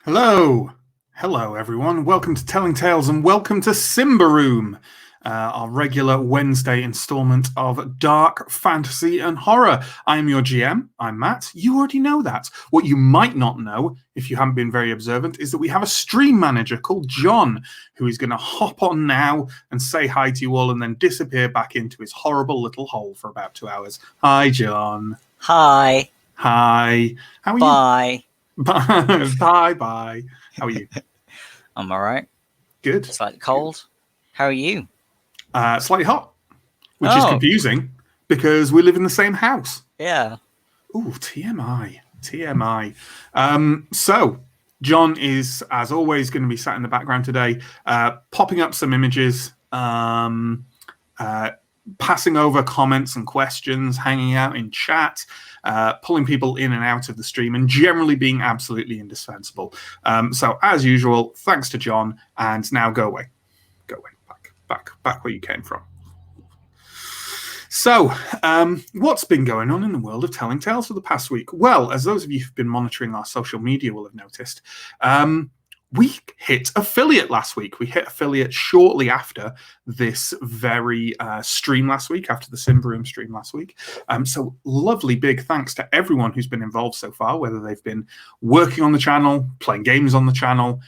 Hello. Hello, everyone. Welcome to Telling Tales and welcome to Symbaroum, our regular Wednesday installment of dark fantasy and horror. I am your GM. I'm Matt. You already know that. What you might not know, if you haven't been very observant, is that we have a stream manager called John, who is going to hop on now and say hi to you all and then disappear back into his horrible little hole for about 2 hours. Hi, John. Hi. Hi. How are Bye. you? Bye. How are you? I'm all right. Good. Slightly cold. How are you? Slightly hot, which is confusing because we live in the same house. Yeah. Ooh, TMI. So, John is, as always, going to be sat in the background today, popping up some images, passing over comments and questions, hanging out in chat, pulling people in and out of the stream, and generally being absolutely indispensable. So, as usual, thanks to John, and now go away. Back where you came from. So, what's been going on in the world of Telling Tales for the past week? Well, as those of you who've been monitoring our social media will have noticed, we hit affiliate last week. We hit affiliate shortly after this very stream last week, after the Symbaroum stream last week. So lovely big thanks to everyone who's been involved so far, whether they've been working on the channel, playing games on the channel,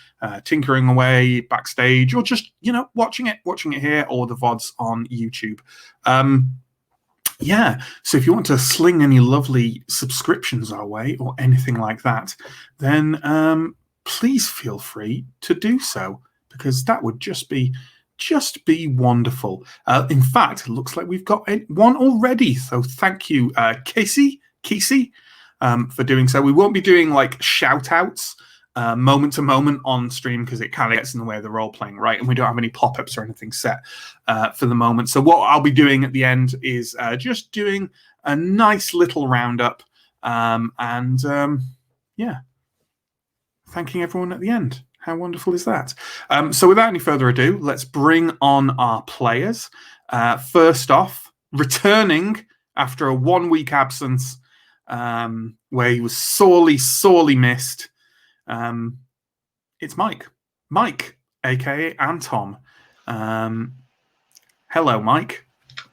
tinkering away backstage, or just, watching it here, or the VODs on YouTube. Yeah, so if you want to sling any lovely subscriptions our way or anything like that, then please feel free to do so, because that would just be wonderful. In fact, it looks like we've got one already. So thank you, Casey, for doing so. We won't be doing like shout outs moment to moment on stream because it kind of gets in the way of the role playing, right? And we don't have any pop-ups or anything set for the moment. So what I'll be doing at the end is just doing a nice little roundup yeah, thanking everyone at the end. How wonderful is that? So without any further ado, let's bring on our players. First off, returning after a 1 week absence where he was sorely missed, it's Mike, aka Anton. Hello, Mike.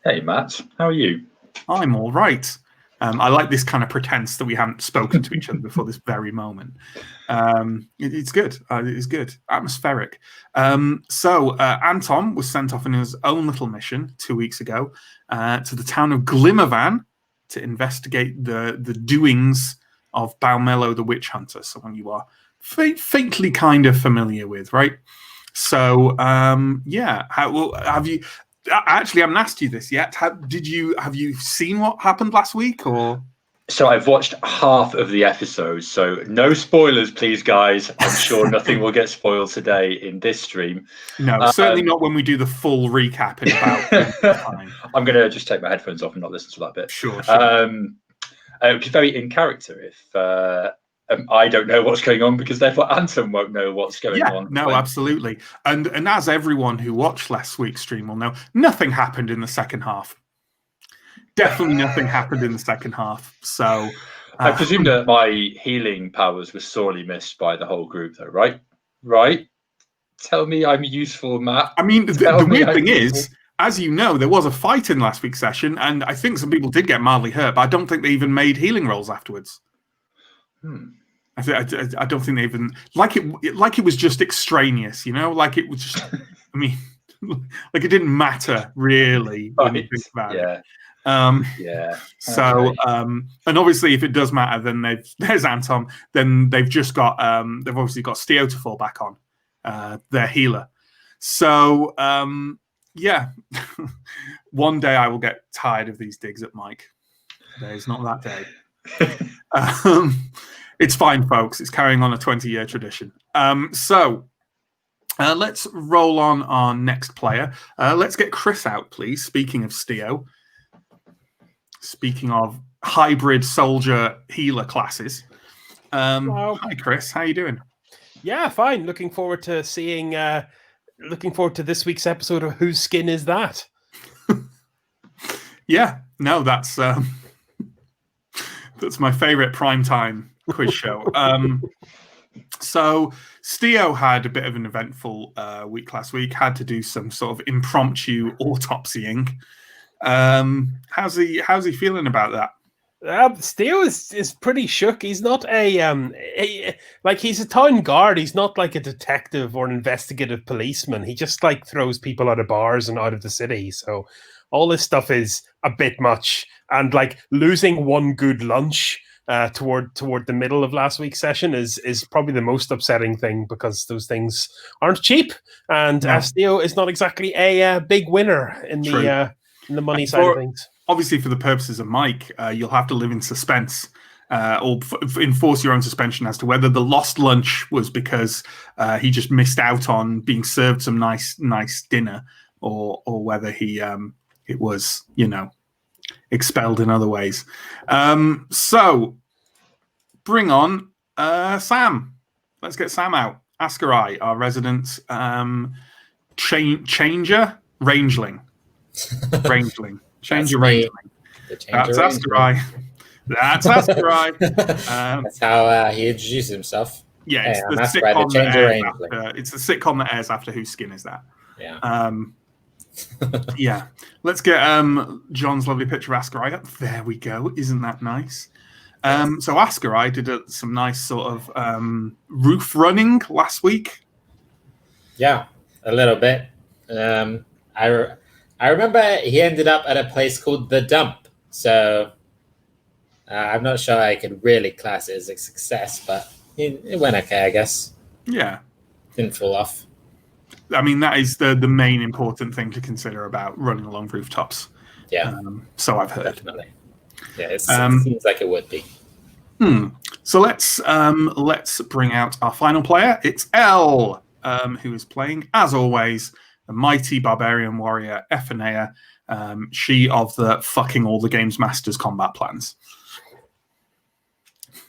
Hey, Matt. How are you? I'm all right. I like this kind of pretense that we haven't spoken to each other before this very moment. It's good. It's good. Atmospheric. So Anton was sent off on his own little mission 2 weeks ago to the town of Glimmervan to investigate the doings of Balmello the Witch Hunter, someone you are faintly kind of familiar with, right? So, yeah. Have you... Actually, I haven't asked you this yet. Have you seen what happened last week, or? So I've watched half of the episodes, so no spoilers, please, guys. I'm sure nothing will get spoiled today in this stream. No, certainly not when we do the full recap in about time. I'm going to just take my headphones off and not listen to that bit. Sure. It's very in character if I don't know what's going on, because therefore Anton won't know what's going on. No, absolutely. And as everyone who watched last week's stream will know, nothing happened in the second half. Definitely nothing happened in the second half. So I presume that my healing powers were sorely missed by the whole group, though, right? Right? Tell me I'm useful, Matt. I mean, the weird thing is, as you know, there was a fight in last week's session, and I think some people did get mildly hurt, but I don't think they even made healing rolls afterwards. I don't think they even like it was just extraneous, like it was just. I mean, like it didn't matter really when you think about it. So, and obviously, if it does matter, then there's Anton. Then they've just got they've obviously got Steo to fall back on, their healer. So, yeah, one day I will get tired of these digs at Mike. Today's not that day. It's fine, folks. It's carrying on a 20-year tradition. So let's roll on our next player. Let's get Chris out, please. Speaking of Steo. Speaking of hybrid soldier healer classes. Hi, Chris. How you doing? Yeah, fine. Looking forward to seeing... looking forward to this week's episode of Whose Skin Is That? Yeah. No, that's my favorite primetime quiz show. So Steo had a bit of an eventful week last week. Had to do some sort of impromptu autopsying. How's he feeling about that? Steo is pretty shook. He's not like he's a town guard. He's not like a detective or an investigative policeman. He just like throws people out of bars and out of the city. So all this stuff is a bit much. And like losing one good lunch toward the middle of last week's session is probably the most upsetting thing, because those things aren't cheap. And Steo is not exactly a big winner in the money side of things. Obviously, for the purposes of Mike, you'll have to live in suspense or enforce your own suspension as to whether the lost lunch was because he just missed out on being served some nice dinner, or whether he it was, expelled in other ways. So bring on Sam. Let's get Sam out. Ascarai, our resident changer, rangeling. Change your rangeling. That's Ascarai. That's Ascarai. That's how he introduces himself. Yeah, it's the sitcom that airs after, it's the sitcom that airs after Whose Skin Is That? Yeah. Yeah. Let's get John's lovely picture of Ascarai up. There we go. Isn't that nice? So Ascarai did some nice sort of roof running last week. Yeah, a little bit. I remember he ended up at a place called The Dump. So I'm not sure I could really class it as a success, but it went okay, I guess. Yeah. Didn't fall off. I mean, that is the main important thing to consider about running along rooftops. Yeah. So I've heard. Definitely. Yeah, it seems like it would be. So let's bring out our final player. It's Elle, who is playing, as always, the mighty barbarian warrior Ephenea, she of the fucking all the games masters combat plans.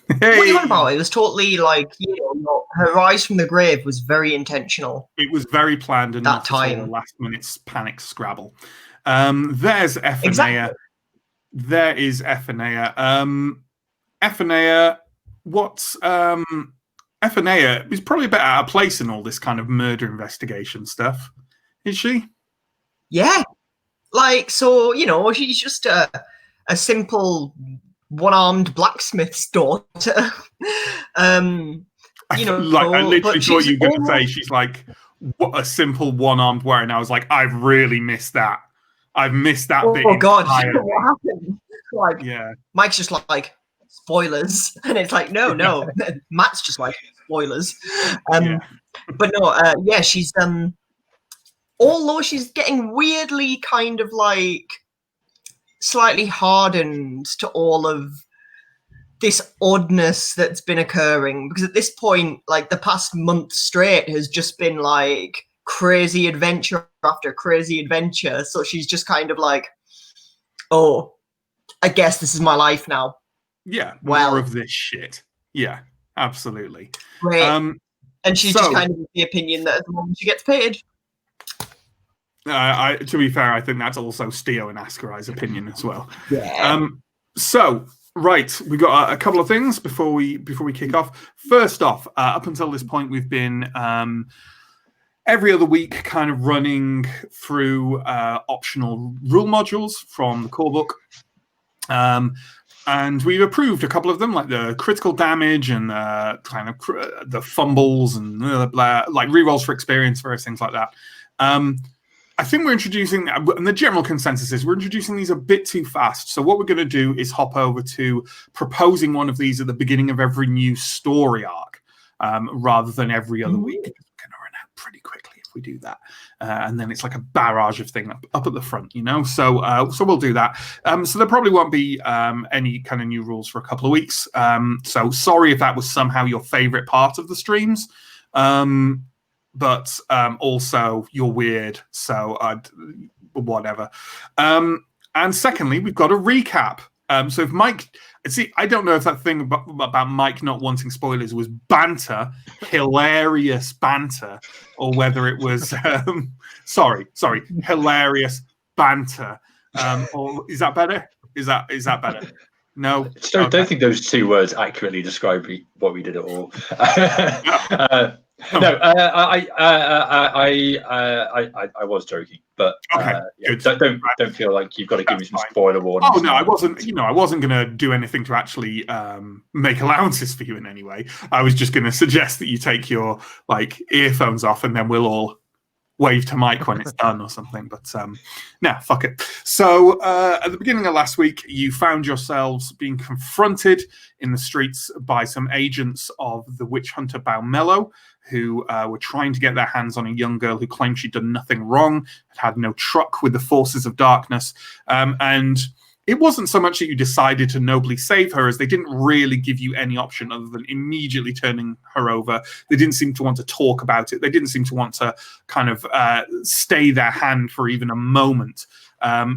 What are you on about? It was totally like, her rise from the grave was very intentional. It was very planned and that not time. a last minute panic scrabble. There's Ephenea. Exactly. There is Ephenea. Ephenea, what's Ephenea is probably a bit out of place in all this kind of murder investigation stuff. Is she? Yeah. Like, so, she's just a simple one-armed blacksmith's daughter. I literally thought you were going to say she's like a simple one-armed warrior, and I was like, I've really missed that. I've missed that bit. Oh, God. What happened? Like, yeah. Mike's just like, spoilers. And it's like, no. Matt's just like, spoilers. But no, she's... although she's getting weirdly kind of like slightly hardened to all of this oddness that's been occurring, because at this point, like the past month straight has just been like crazy adventure after crazy adventure. So she's just kind of like, oh, I guess this is my life now. Yeah, more of this shit. Yeah, absolutely. Great. And she's just kind of the opinion that as long as she gets paid. To be fair, I think that's also Steo and Ascarai's opinion as well. Yeah. Right, we got a couple of things before we kick off. First off, up until this point, we've been every other week kind of running through optional rule modules from the core book. And we've approved a couple of them, like the critical damage and kind of the fumbles and like rerolls for experience, various things like that. I think we're introducing, and the general consensus is we're introducing these a bit too fast. So what we're going to do is hop over to proposing one of these at the beginning of every new story arc, rather than every other week. We're going to run out pretty quickly if we do that. And then it's like a barrage of things up at the front, So we'll do that. So there probably won't be any kind of new rules for a couple of weeks. So sorry if that was somehow your favorite part of the streams. But also you're weird, so whatever. And secondly, we've got a recap. So if Mike, I don't know if that thing about Mike not wanting spoilers was banter, hilarious banter, or whether it was hilarious banter. Or is that better? Is that better? No. Don't think those two words accurately describe what we did at all. No, I was joking, but Okay, yeah, good. don't feel like you've got to give me That's some fine. spoiler warnings. Oh no, now. I wasn't. I wasn't going to do anything to actually make allowances for you in any way. I was just going to suggest that you take your earphones off, and then we'll all wave to Mike when it's done or something. But no, fuck it. So at the beginning of last week, you found yourselves being confronted in the streets by some agents of the witch hunter Balmello, who were trying to get their hands on a young girl who claimed she'd done nothing wrong, had no truck with the forces of darkness, and it wasn't so much that you decided to nobly save her, as they didn't really give you any option other than immediately turning her over. They didn't seem to want to talk about it. They didn't seem to want to kind of stay their hand for even a moment.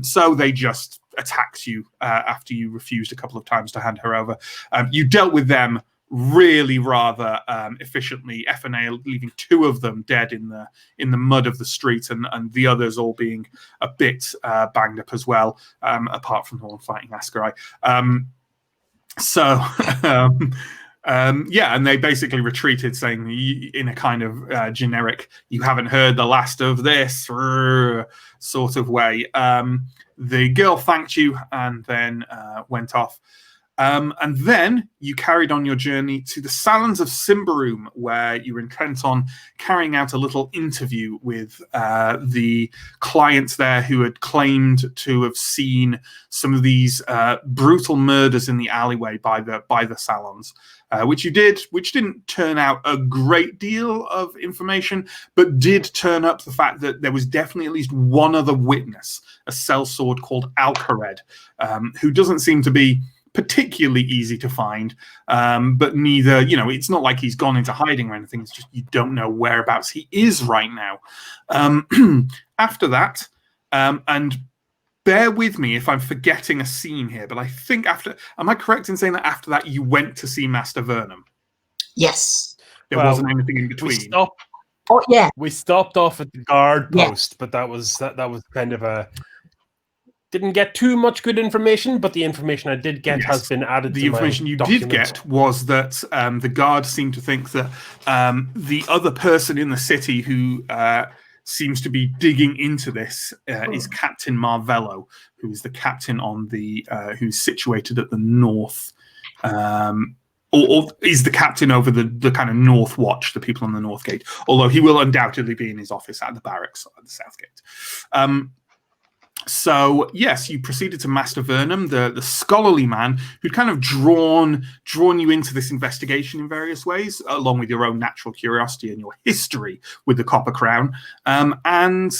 So they just attacked you after you refused a couple of times to hand her over. You dealt with them really rather efficiently. F&A leaving two of them dead in the mud of the street, and the others all being a bit banged up as well, apart from the one fighting Ascarai. Yeah, and they basically retreated, saying in a kind of generic, you haven't heard the last of this sort of way. The girl thanked you and then went off. And then you carried on your journey to the salons of Symbaroum, where you were intent on carrying out a little interview with the clients there who had claimed to have seen some of these brutal murders in the alleyway by the salons, which you did, which didn't turn out a great deal of information, but did turn up the fact that there was definitely at least one other witness, a sellsword called Alcared, who doesn't seem to be particularly easy to find, but neither, it's not like he's gone into hiding or anything. It's just you don't know whereabouts he is right now. After that, and bear with me if I'm forgetting a scene here, but I think am I correct in saying that after that you went to see Master Vernum? Yes. There wasn't anything in between. We stopped off at the guard post, but that was kind of didn't get too much good information, but the information I did get has been added to my information you document. did get was that the guard seemed to think that the other person in the city who seems to be digging into this is Captain Marvello, who is the captain on the who's situated at the north, or is the captain over the kind of North Watch, the people on the North Gate, although he will undoubtedly be in his office at the barracks at the South Gate. So yes, you proceeded to Master Vernum, the scholarly man who'd kind of drawn you into this investigation in various ways, along with your own natural curiosity and your history with the Copper Crown. And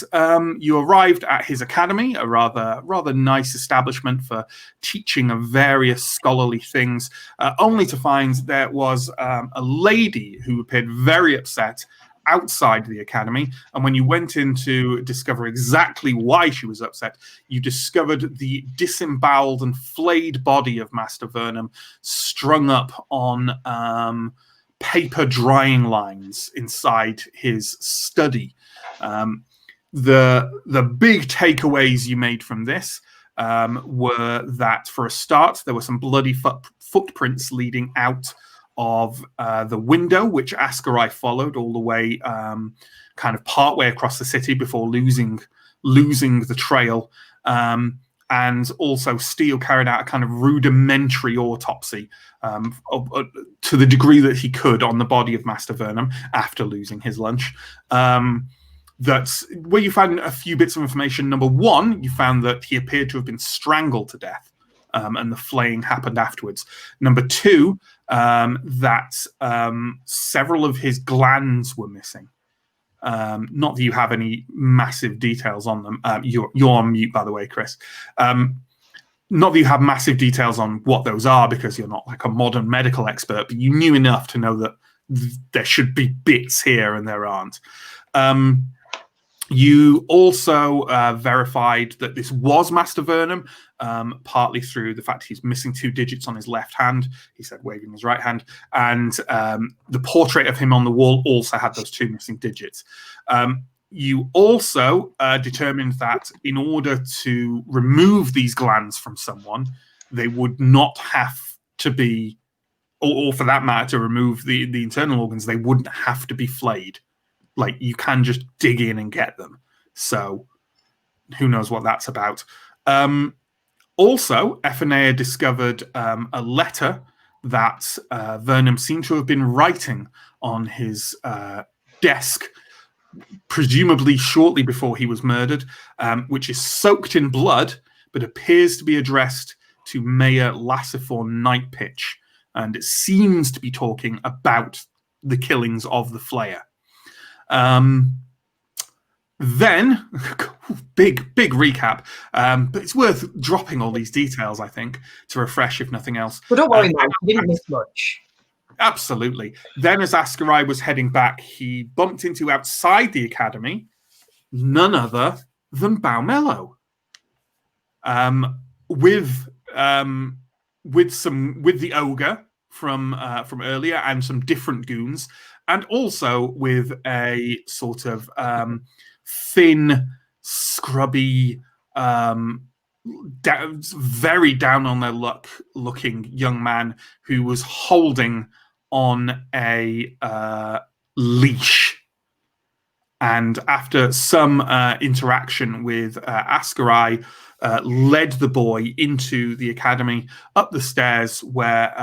you arrived at his academy, a rather nice establishment for teaching of various scholarly things, only to find there was a lady who appeared very upset outside the academy, and when you went in to discover exactly why she was upset, you discovered the disemboweled and flayed body of Master Vernum strung up on paper drying lines inside his study. The big takeaways you made from this were that, for a start, there were some bloody footprints leading out of the window, which Ascarai followed all the way kind of partway across the city before losing the trail. And also Steele carried out a kind of rudimentary autopsy to the degree that he could on the body of Master Vernum after losing his lunch. That's where you found a few bits of information. Number one, you found that he appeared to have been strangled to death. And the flaying happened afterwards. Number two, that several of his glands were missing. Not that you have any massive details on them. You're on mute, by the way, Chris. Not that you have massive details on what those are, because you're not like a modern medical expert, but you knew enough to know that there should be bits here and there aren't. You also verified that this was Master Vernum, partly through the fact he's missing 2 digits on his left hand. He said waving his right hand. And the portrait of him on the wall also had those 2 missing digits. You also determined that in order to remove these glands from someone, they would not have to be, or for that matter, to remove the internal organs, they wouldn't have to be flayed. Like, you can just dig in and get them. So who knows what that's about. Also, Ephenea discovered a letter that Vernum seemed to have been writing on his desk, presumably shortly before he was murdered, which is soaked in blood, but appears to be addressed to Mayor Lassifor Nightpitch. And it seems to be talking about the killings of the Flayer. Then, big recap, but it's worth dropping all these details, I think, to refresh, if nothing else. But don't worry, Mike, you didn't miss much. Absolutely. Then, as Ascarai was heading back, he bumped into, outside the academy, none other than Baumello. With the ogre from earlier and some different goons, and also with a sort of thin, scrubby, very down on their luck looking young man who was holding on a leash. And after some interaction with Ascarai, led the boy into the academy, up the stairs, where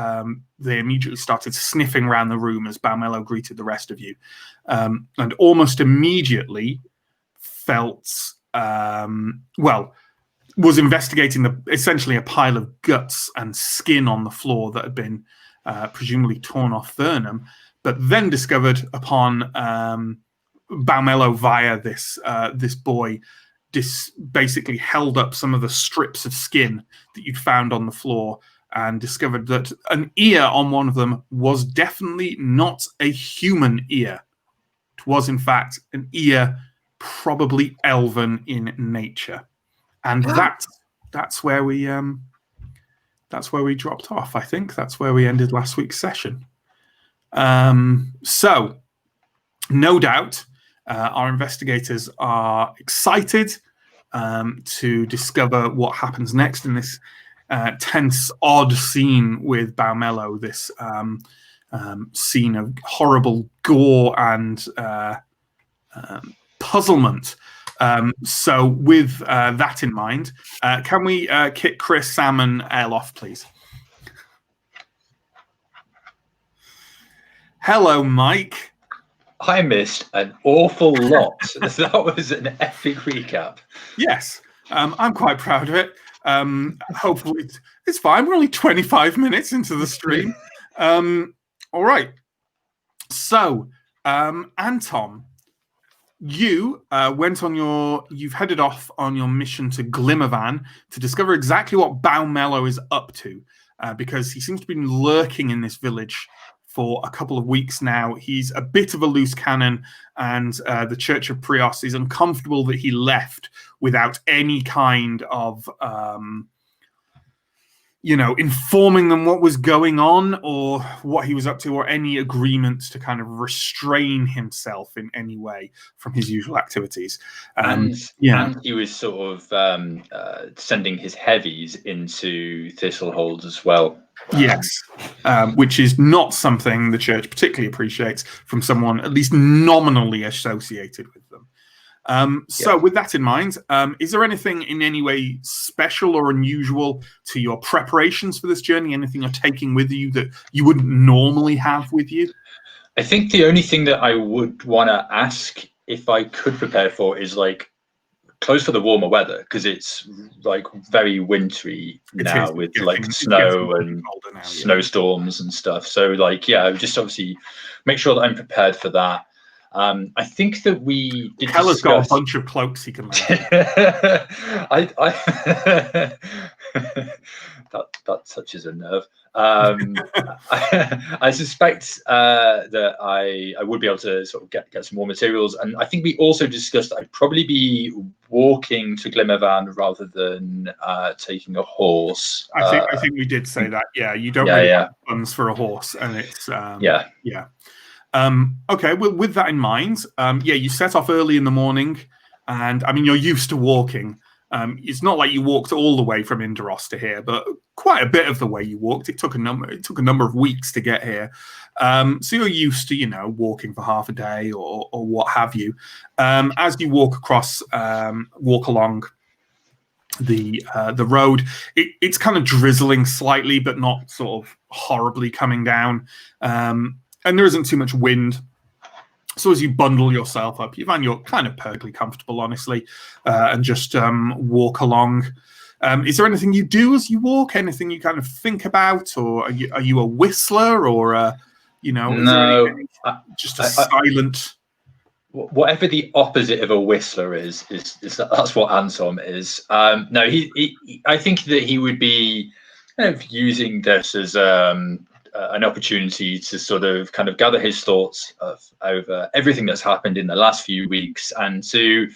they immediately started sniffing around the room as Baumello greeted the rest of you. And almost immediately felt, was investigating essentially a pile of guts and skin on the floor that had been presumably torn off Vernum, but then discovered upon Baumello via this boy, basically held up some of the strips of skin that you'd found on the floor and discovered that an ear on one of them was definitely not a human ear. It was, in fact, an ear probably elven in nature. And that's where we dropped off. I think that's where we ended last week's session. So, no doubt, our investigators are excited to discover what happens next in this tense, odd scene with Baumello, this scene of horrible gore and puzzlement. So with that in mind, can we kick Chris, Sam, and Elle off, please? Hello, Mike. I missed an awful lot. That was an epic recap. Yes, I'm quite proud of it. Hopefully, it's fine. We're only 25 minutes into the stream. All right. So, Anton, you you've headed off on your mission to Glimmervan to discover exactly what Baumello is up to, because he seems to be lurking in this village for a couple of weeks now. He's a bit of a loose cannon, and the Church of Prios is uncomfortable that he left without any kind of, informing them what was going on or what he was up to, or any agreements to kind of restrain himself in any way from his usual activities. And he was sort of sending his heavies into Thistlehold as well. Yes, which is not something the church particularly appreciates from someone at least nominally associated with them. So with that in mind, is there anything in any way special or unusual to your preparations for this journey? Anything you're taking with you that you wouldn't normally have with you? I think the only thing that I would want to ask if I could prepare for is like clothes for the warmer weather, because it's like very wintry now with like snow and snowstorms and stuff. So like, just obviously make sure that I'm prepared for that. I think that we did Keller's got a bunch of cloaks he can lend. that touches a nerve. I suspect that I would be able to sort of get some more materials, and I think we also discussed that I'd probably be walking to Glimmervan rather than taking a horse. I think we did say that. Yeah, you don't really have funds for a horse, and it's okay, well, with that in mind, you set off early in the morning, and I mean, you're used to walking. It's not like you walked all the way from Inderos to here, but quite a bit of the way you walked. It took a number of weeks to get here. So you're used to, walking for half a day or what have you. As you walk along the road, it's kind of drizzling slightly, but not sort of horribly coming down. And there isn't too much wind. So as you bundle yourself up, you find you're kind of perfectly comfortable, honestly, and just walk along. Is there anything you do as you walk? Anything you kind of think about, or are you a whistler, or No, just a silent? Whatever the opposite of a whistler is that's what Anton is. No, I think that he would be kind of using this as an opportunity to sort of kind of gather his thoughts over everything that's happened in the last few weeks, and to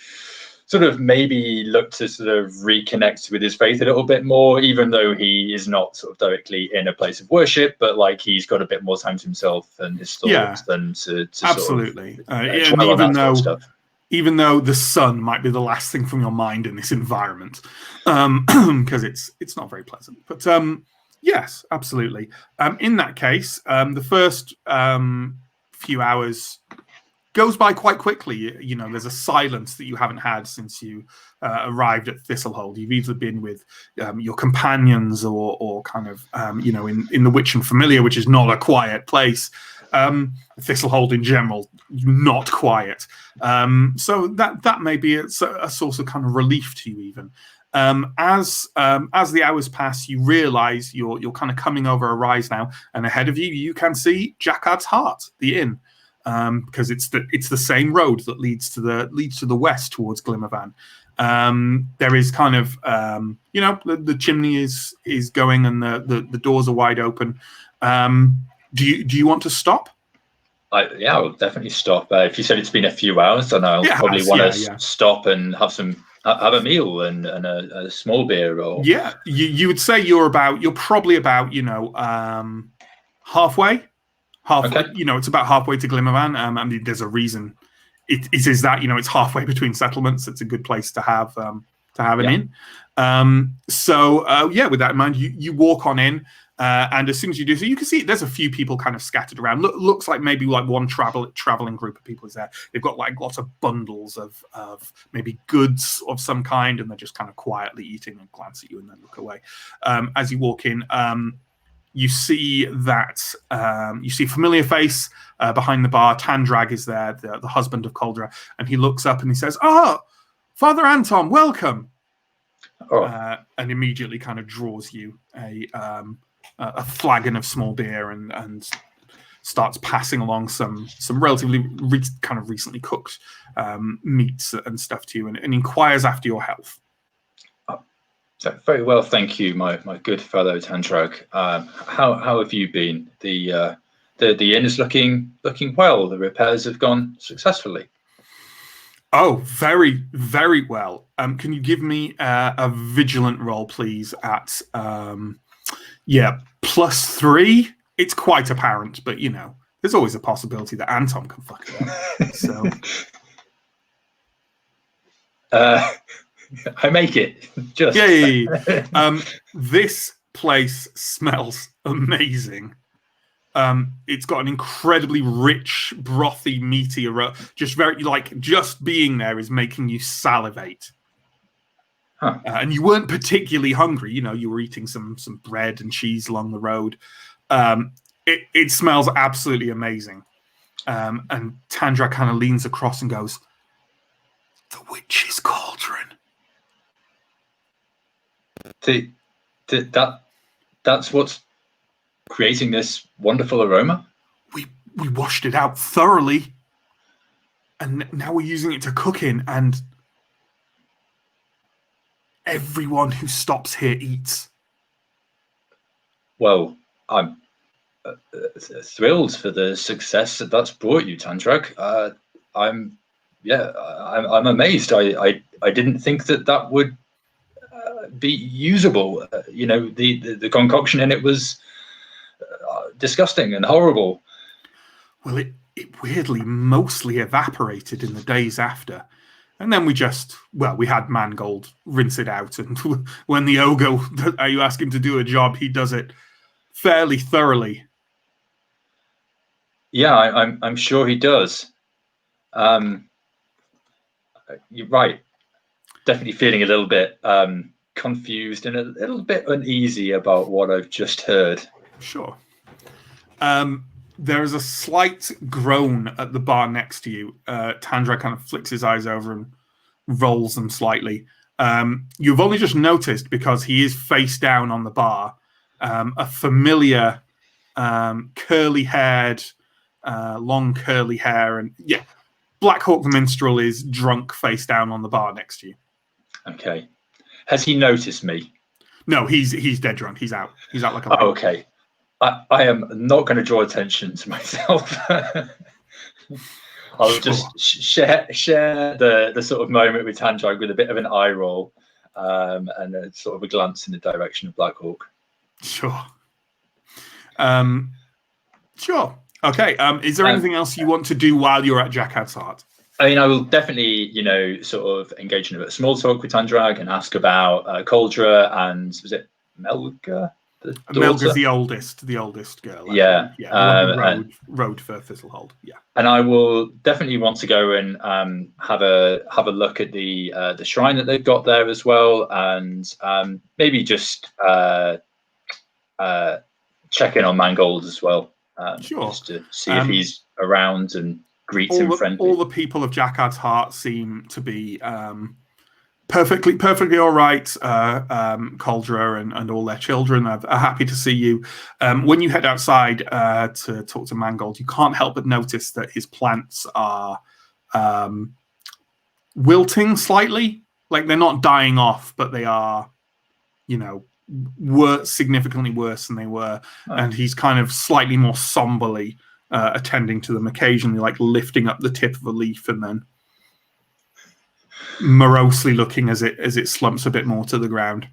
sort of maybe look to sort of reconnect with his faith a little bit more, even though he is not sort of directly in a place of worship, but like he's got a bit more time to himself and his thoughts than to absolutely. Sort of, and even though the sun might be the last thing from your mind in this environment, because it's not very pleasant, but yes, absolutely. In that case, the first few hours goes by quite quickly. There's a silence that you haven't had since you arrived at Thistlehold. You've either been with your companions or kind of, in the Witch and Familiar, which is not a quiet place. Thistlehold in general, not quiet. So that may be a source of kind of relief to you even. As the hours pass, you realize you're kind of coming over a rise now, and ahead of you can see Jacquard's Heart, the inn, because it's the same road that leads to the west towards Glimmervan. There is kind of the chimney is going and the doors are wide open. Do you want to stop? I'll definitely stop. If you said it's been a few hours, then I'll probably want to stop and have a meal and a small beer. Or you would say you're probably about halfway. Okay. It's about halfway to Glimmervan. I mean, there's a reason. It is that it's halfway between settlements. It's a good place to have an inn. With that in mind, you walk on in. And as soon as you do so, you can see there's a few people kind of scattered around. Looks like maybe like one traveling group of people is there. They've got like lots of bundles of maybe goods of some kind, and they're just kind of quietly eating and glance at you and then look away. As you walk in, you see a familiar face behind the bar. Tandrag is there, the husband of Coldra, and he looks up and he says, Father Anton, welcome. And immediately kind of draws you a flagon of small beer and starts passing along some relatively kind of recently cooked meats and stuff to you, and inquires after your health. Very well, thank you, my good fellow Tandrag. How have you been? The inn is looking well. The repairs have gone successfully. Oh, very, very well. Can you give me a vigilant roll, please, at +3? It's quite apparent, but there's always a possibility that Anton can fuck it up. So I make it. Just this place smells amazing. It's got an incredibly rich, brothy, meaty aroma. Just being there is making you salivate. And you weren't particularly hungry. You were eating some bread and cheese along the road. It smells absolutely amazing. And Tandra kind of leans across and goes, "The witch's cauldron." That's what's creating this wonderful aroma? We washed it out thoroughly, and now we're using it to cook in, and everyone who stops here eats. Well, I'm thrilled for the success that's brought you, Tandrag. I'm amazed. I didn't think that would be usable. The concoction in it was disgusting and horrible. Well, it weirdly mostly evaporated in the days after. And then we had Mangold rinse it out. And when the ogre, you ask him to do a job, he does it fairly thoroughly. Yeah, I'm sure he does. You're right. Definitely feeling a little bit confused and a little bit uneasy about what I've just heard. Sure. There is a slight groan at the bar next to you. Tandra kind of flicks his eyes over and rolls them slightly. You've only just noticed because he is face down on the bar. A familiar curly-haired, long curly hair, and Black Hawk the Minstrel is drunk face down on the bar next to you. Okay. Has he noticed me? No, he's dead drunk. He's out. He's out like a light. Okay. I am not going to draw attention to myself. I'll just share the sort of moment with Tandrag with a bit of an eye roll and a sort of a glance in the direction of Black Hawk. Sure. Sure. Okay. Is there anything else you want to do while you're at Jackass Heart? I mean, I will definitely, sort of engage in a bit of small talk with Tandrag and ask about Coldra and was it Melga? Melga's the oldest girl. Yeah. Road for Thistlehold. Yeah. And I will definitely want to go and have a look at the shrine that they've got there as well, and maybe just check in on Mangold as well. Sure. Just to see if he's around and greet him friendly. All the people of Jackad's Heart seem to be perfectly all right. Coldra and all their children are happy to see you. When you head outside to talk to Mangold, you can't help but notice that his plants are wilting slightly. They're not dying off, but they are, significantly worse than they were. Oh. And he's kind of slightly more somberly attending to them, occasionally lifting up the tip of a leaf and then morosely looking as it slumps a bit more to the ground.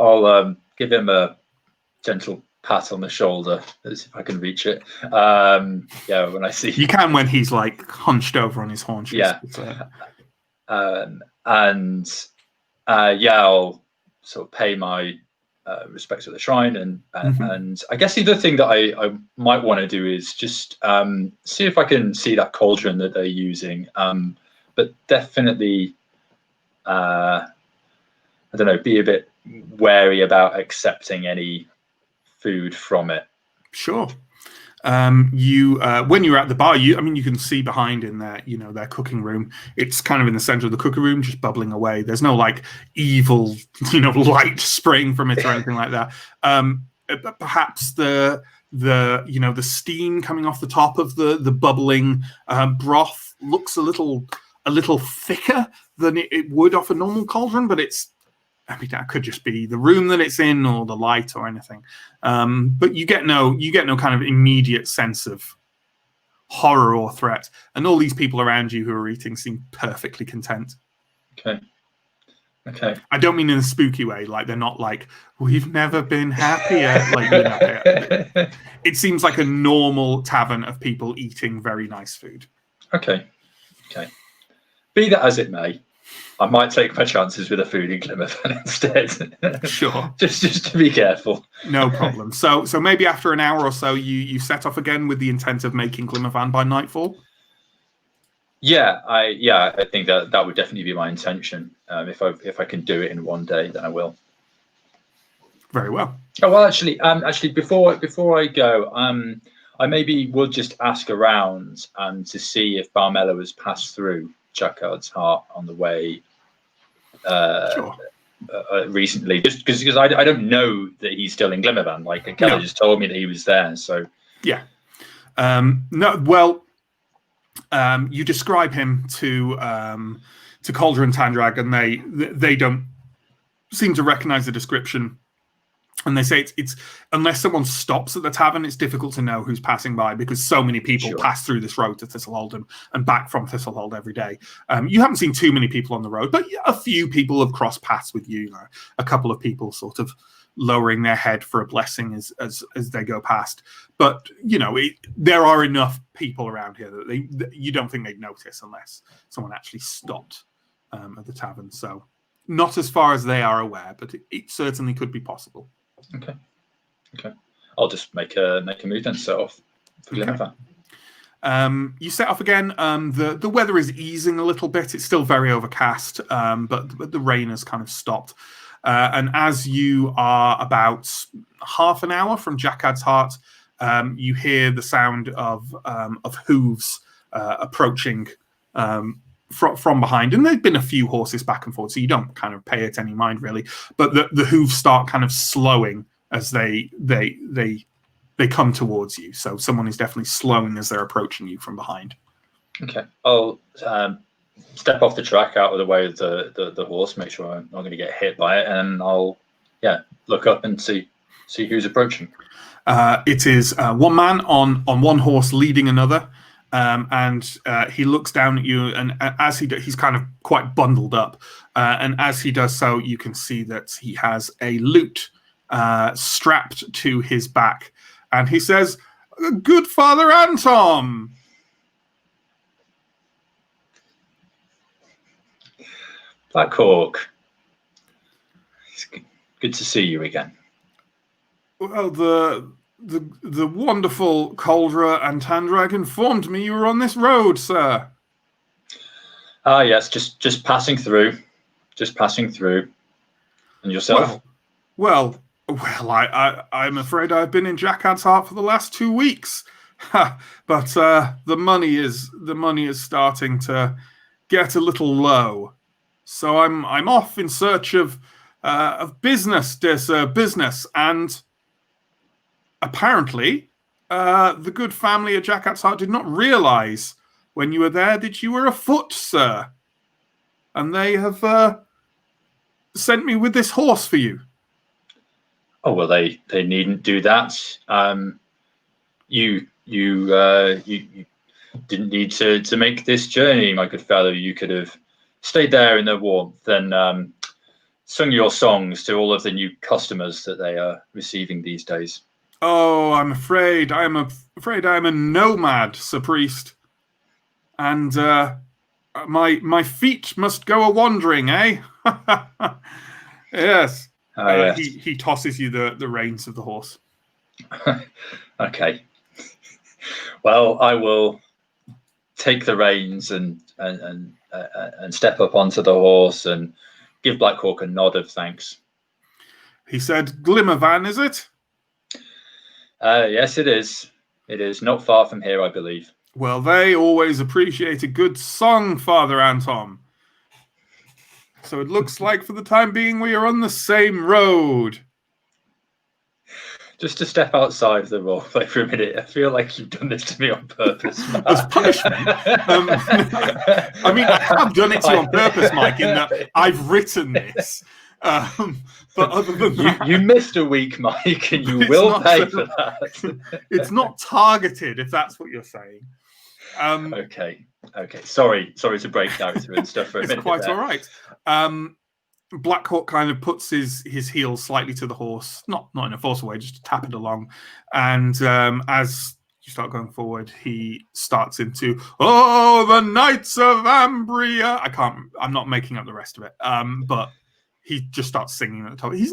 I'll give him a gentle pat on the shoulder as if I can reach it. When I see you can when he's hunched over on his haunches. Yeah. I'll sort of pay my respects at the shrine and I guess the other thing that I might want to do is just see if I can see that cauldron that they're using. But definitely, I don't know, be a bit wary about accepting any food from it. Sure. You when you're at the bar, you can see behind in there, their cooking room. It's kind of in the center of the cooking room, just bubbling away. There's no evil, light spraying from it or anything like that. But perhaps the steam coming off the top of the bubbling broth looks a little thicker than it would off a normal cauldron, but that could just be the room that it's in or the light or anything. But you get no kind of immediate sense of horror or threat. And all these people around you who are eating seem perfectly content. Okay. I don't mean in a spooky way. They're not we've never been happier. It seems like a normal tavern of people eating very nice food. Okay. Be that as it may, I might take my chances with a food in Glimmervan instead. Sure. just to be careful. No problem. So maybe after an hour or so, you set off again with the intent of making Glimmervan by nightfall? Yeah, I think that would definitely be my intention. If I can do it in one day, then I will. Very well. Oh well, actually, before I go, I maybe will just ask around to see if Barmella has passed through Jacquard's Heart on the way sure. Recently, just because I don't know that he's still in Glimmervan. Keller just told me that he was there, so yeah. You describe him to Coldra and Tandrag, and they don't seem to recognize the description. And they say it's unless someone stops at the tavern, it's difficult to know who's passing by because so many people pass through this road to Thistlehold and back from Thistlehold every day. You haven't seen too many people on the road, but a few people have crossed paths with you. A couple of people sort of lowering their head for a blessing as they go past. But there are enough people around here that you don't think they'd notice unless someone actually stopped at the tavern. So not as far as they are aware, but it certainly could be possible. Okay. I'll just make a move then. Set off for Glimmervan. You set off again. The weather is easing a little bit. It's still very overcast, but the rain has kind of stopped. And as you are about half an hour from Jackad's Heart, you hear the sound of hooves approaching from behind. And there've been a few horses back and forth, so you don't kind of pay it any mind really. But the hooves start kind of slowing as they come towards you. So someone is definitely slowing as they're approaching you from behind. Okay. I'll step off the track out of the way of the horse, make sure I'm not going to get hit by it, and I'll look up and see who's approaching. It is one man on one horse leading another, and he looks down at you, and as he's kind of quite bundled up, and as he does so, you can see that he has a lute strapped to his back, and he says, "Good Father Anton." Black Hawk, it's good to see you again. Well, the wonderful Cauldra and Tandrag informed me you were on this road, sir. Ah, yes, just passing through. And yourself? Well, I'm afraid I've been in Jackad's Heart for the last 2 weeks, but the money is starting to get a little low. So I'm off in search of business, dear sir, business, and apparently the good family at Jackad's Heart did not realise when you were there that you were afoot, sir, and they have sent me with this horse for you. Oh well, they needn't do that. You didn't need to make this journey, my good fellow. You could have stayed there in the warmth and sung your songs to all of the new customers that they are receiving these days. Oh, I'm afraid I'm a nomad, Sir Priest, and my feet must go a wandering, eh? Yes. Yes. He tosses you the reins of the horse. Okay. Well, I will take the reins and step up onto the horse and give Black Hawk a nod of thanks. He said, "Glimmervan, is it?" Yes, it is. It is not far from here, I believe. Well, they always appreciate a good song, Father Anton. So it looks like for the time being we are on the same road. Just to step outside of the roleplay for a minute, I feel like you've done this to me on purpose. As punishment? I mean, I have done it to you on purpose, Mike, in that I've written this. But other than that, you missed a week, Mike, and you will pay for that. It's not targeted, if that's what you're saying. Okay. Sorry to break character and stuff for a minute. It's quite all right. Black Hawk kind of puts his heels slightly to the horse, not in a forceful way, just to tap it along. And as you start going forward, he starts into, "Oh, the Knights of Ambria." I'm not making up the rest of it. But he just starts singing at the top. He's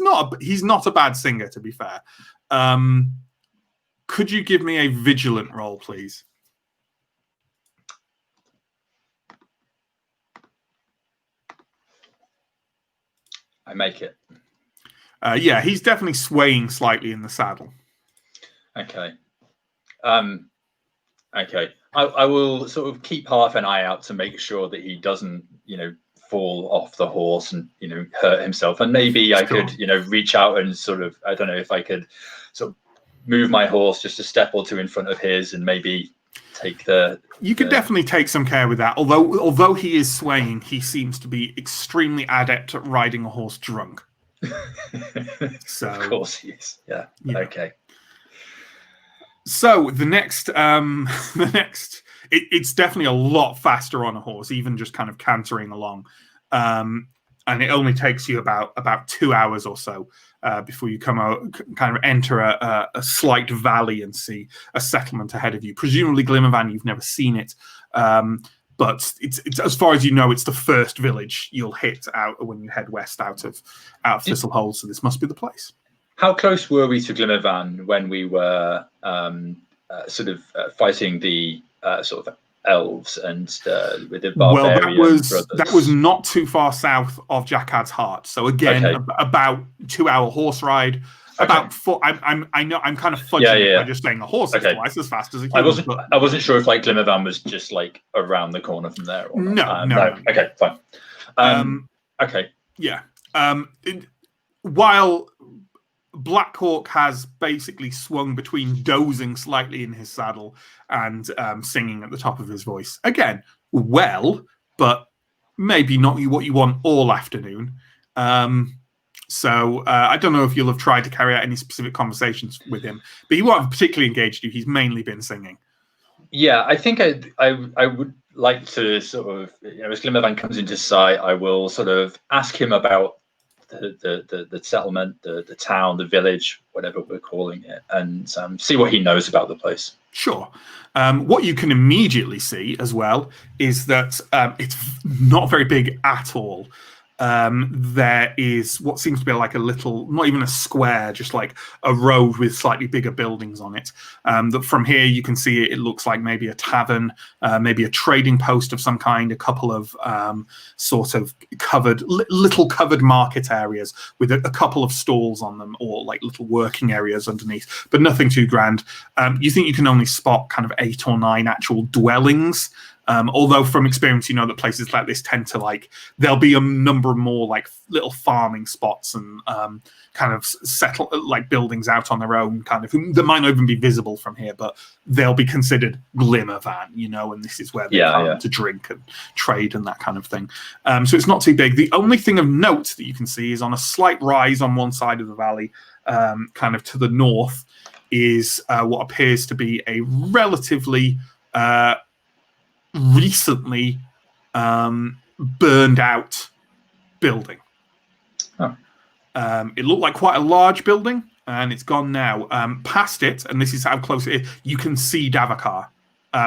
not a bad singer, to be fair. Could you give me a vigilant roll, please? I make it. Yeah, he's definitely swaying slightly in the saddle. Okay. Okay. I will sort of keep half an eye out to make sure that he doesn't, fall off the horse and, hurt himself. And maybe I could, reach out and sort of, I don't know if I could sort of move my horse just a step or two in front of his and maybe take the... You could definitely take some care with that. Although he is swaying, he seems to be extremely adept at riding a horse drunk. So, of course he is. Yeah. Okay. So the next, it's definitely a lot faster on a horse, even just kind of cantering along. And it only takes you about 2 hours or so before you come out, kind of enter a slight valley and see a settlement ahead of you. Presumably Glimmervan, you've never seen it, but it's as far as you know, it's the first village you'll hit out when you head west out of Thistlehold. So this must be the place. How close were we to Glimmervan when we were fighting the sort of elves and with the barbarian brothers? That was not too far south of Jackad's Heart. So again, about 2-hour horse ride. About 4. I know I'm kind of fudging by just saying a horse is twice as fast as a human. I wasn't sure if like Glimmervan was just like around the corner from there. Or not. No. Okay, fine. Okay. Yeah. While Blackhawk has basically swung between dozing slightly in his saddle and singing at the top of his voice. Again, but maybe not what you want all afternoon. So I don't know if you'll have tried to carry out any specific conversations with him, but he won't have particularly engaged you. He's mainly been singing. Yeah, I think I would like to sort of, as Glimmervan comes into sight, I will sort of ask him about the settlement, the town, the village, whatever we're calling it, and see what he knows about the place. Sure. What you can immediately see as well is that it's not very big at all. There is what seems to be like a little, not even a square, just like a road with slightly bigger buildings on it. That from here you can see it looks like maybe a tavern, maybe a trading post of some kind, a couple of sort of little covered market areas with a couple of stalls on them, or like little working areas underneath, but nothing too grand. You think you can only spot kind of 8 or 9 actual dwellings. Although from experience, you know that places like this tend to there'll be a number more like little farming spots and kind of settle like buildings out on their own, kind of that might not even be visible from here, but they'll be considered Glimmervan, and this is where they come to drink and trade and that kind of thing. So it's not too big. The only thing of note that you can see is on a slight rise on one side of the valley, kind of to the north, is what appears to be a relatively recently burned out building. It looked like quite a large building, and it's gone now. Past it, and this is how close it is, you can see Davokar.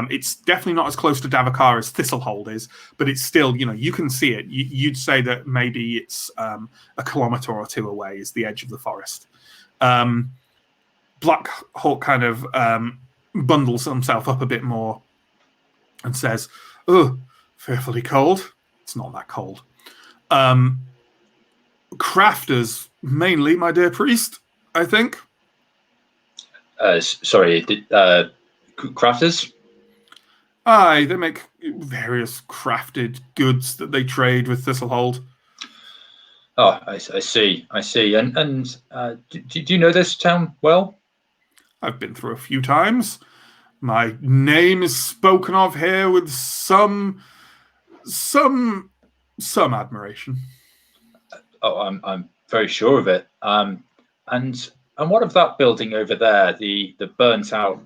It's definitely not as close to Davokar as Thistlehold is, but it's still, you can see it. You'd say that maybe it's a kilometre or 2 away is the edge of the forest. Black Hawk kind of bundles himself up a bit more and says, "Oh, fearfully cold." It's not that cold. Crafters, mainly, my dear priest, I think. Sorry, crafters? Aye, they make various crafted goods that they trade with Thistlehold. Oh, I see. And do you know this town well? I've been through a few times. My name is spoken of here with some admiration. Oh, I'm very sure of it. And what of that building over there, the burnt out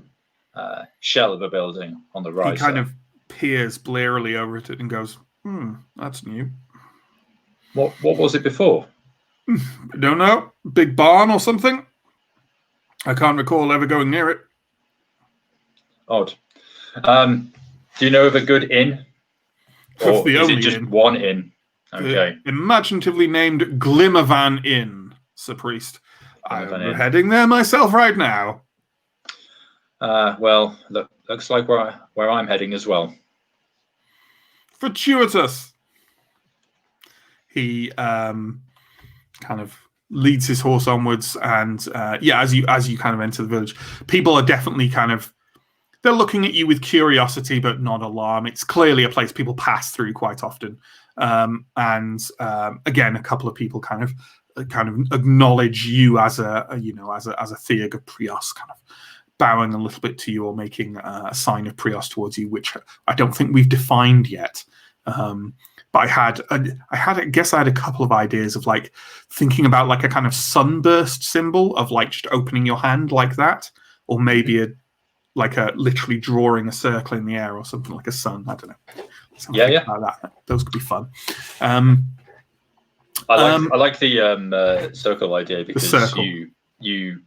shell of a building on the right? He kind of peers blearily over at it and goes, that's new. What was it before? I don't know. Big barn or something? I can't recall ever going near it. Odd. Do you know of a good inn? Or is it just one inn? Okay. Imaginatively named Glimmervan Inn, Sir Priest. I'm heading there myself right now. Well, looks like where I'm heading as well. Fortuitous. He kind of leads his horse onwards, and as you kind of enter the village, people are definitely they're looking at you with curiosity, but not alarm. It's clearly a place people pass through quite often. And again, a couple of people kind of acknowledge you as a Theag of Prios, kind of bowing a little bit to you or making a sign of Prios towards you, which I don't think we've defined yet. But I had a couple of ideas of thinking about a kind of sunburst symbol of just opening your hand like that, or maybe literally drawing a circle in the air or something like a sun. I don't know. Like that. Those could be fun. I like the circle idea because you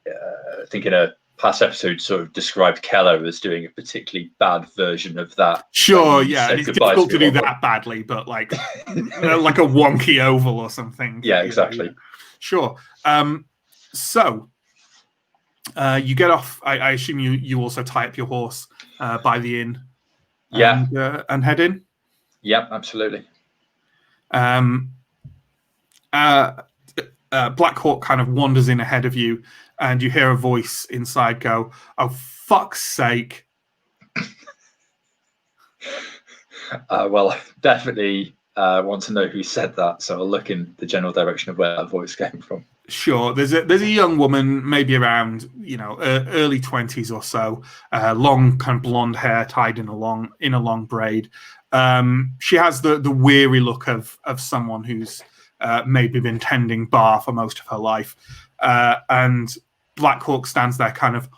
think in a past episode sort of described Keller as doing a particularly bad version of that. Sure, when he yeah, said and it's goodbye difficult to do your that badly, but like like a wonky oval or something. Yeah, exactly. Sure. So you get off. I assume you also tie up your horse by the inn. Yeah. And head in. Yeah, absolutely. Black Hawk kind of wanders in ahead of you, and you hear a voice inside go, "Oh, fuck's sake!" Well, definitely want to know who said that, so I'll look in the general direction of where that voice came from. Sure. There's a young woman, maybe around early 20s or so, long kind of blonde hair tied in a long braid. She has the weary look of someone who's maybe been tending bar for most of her life, and Black Hawk stands there, kind of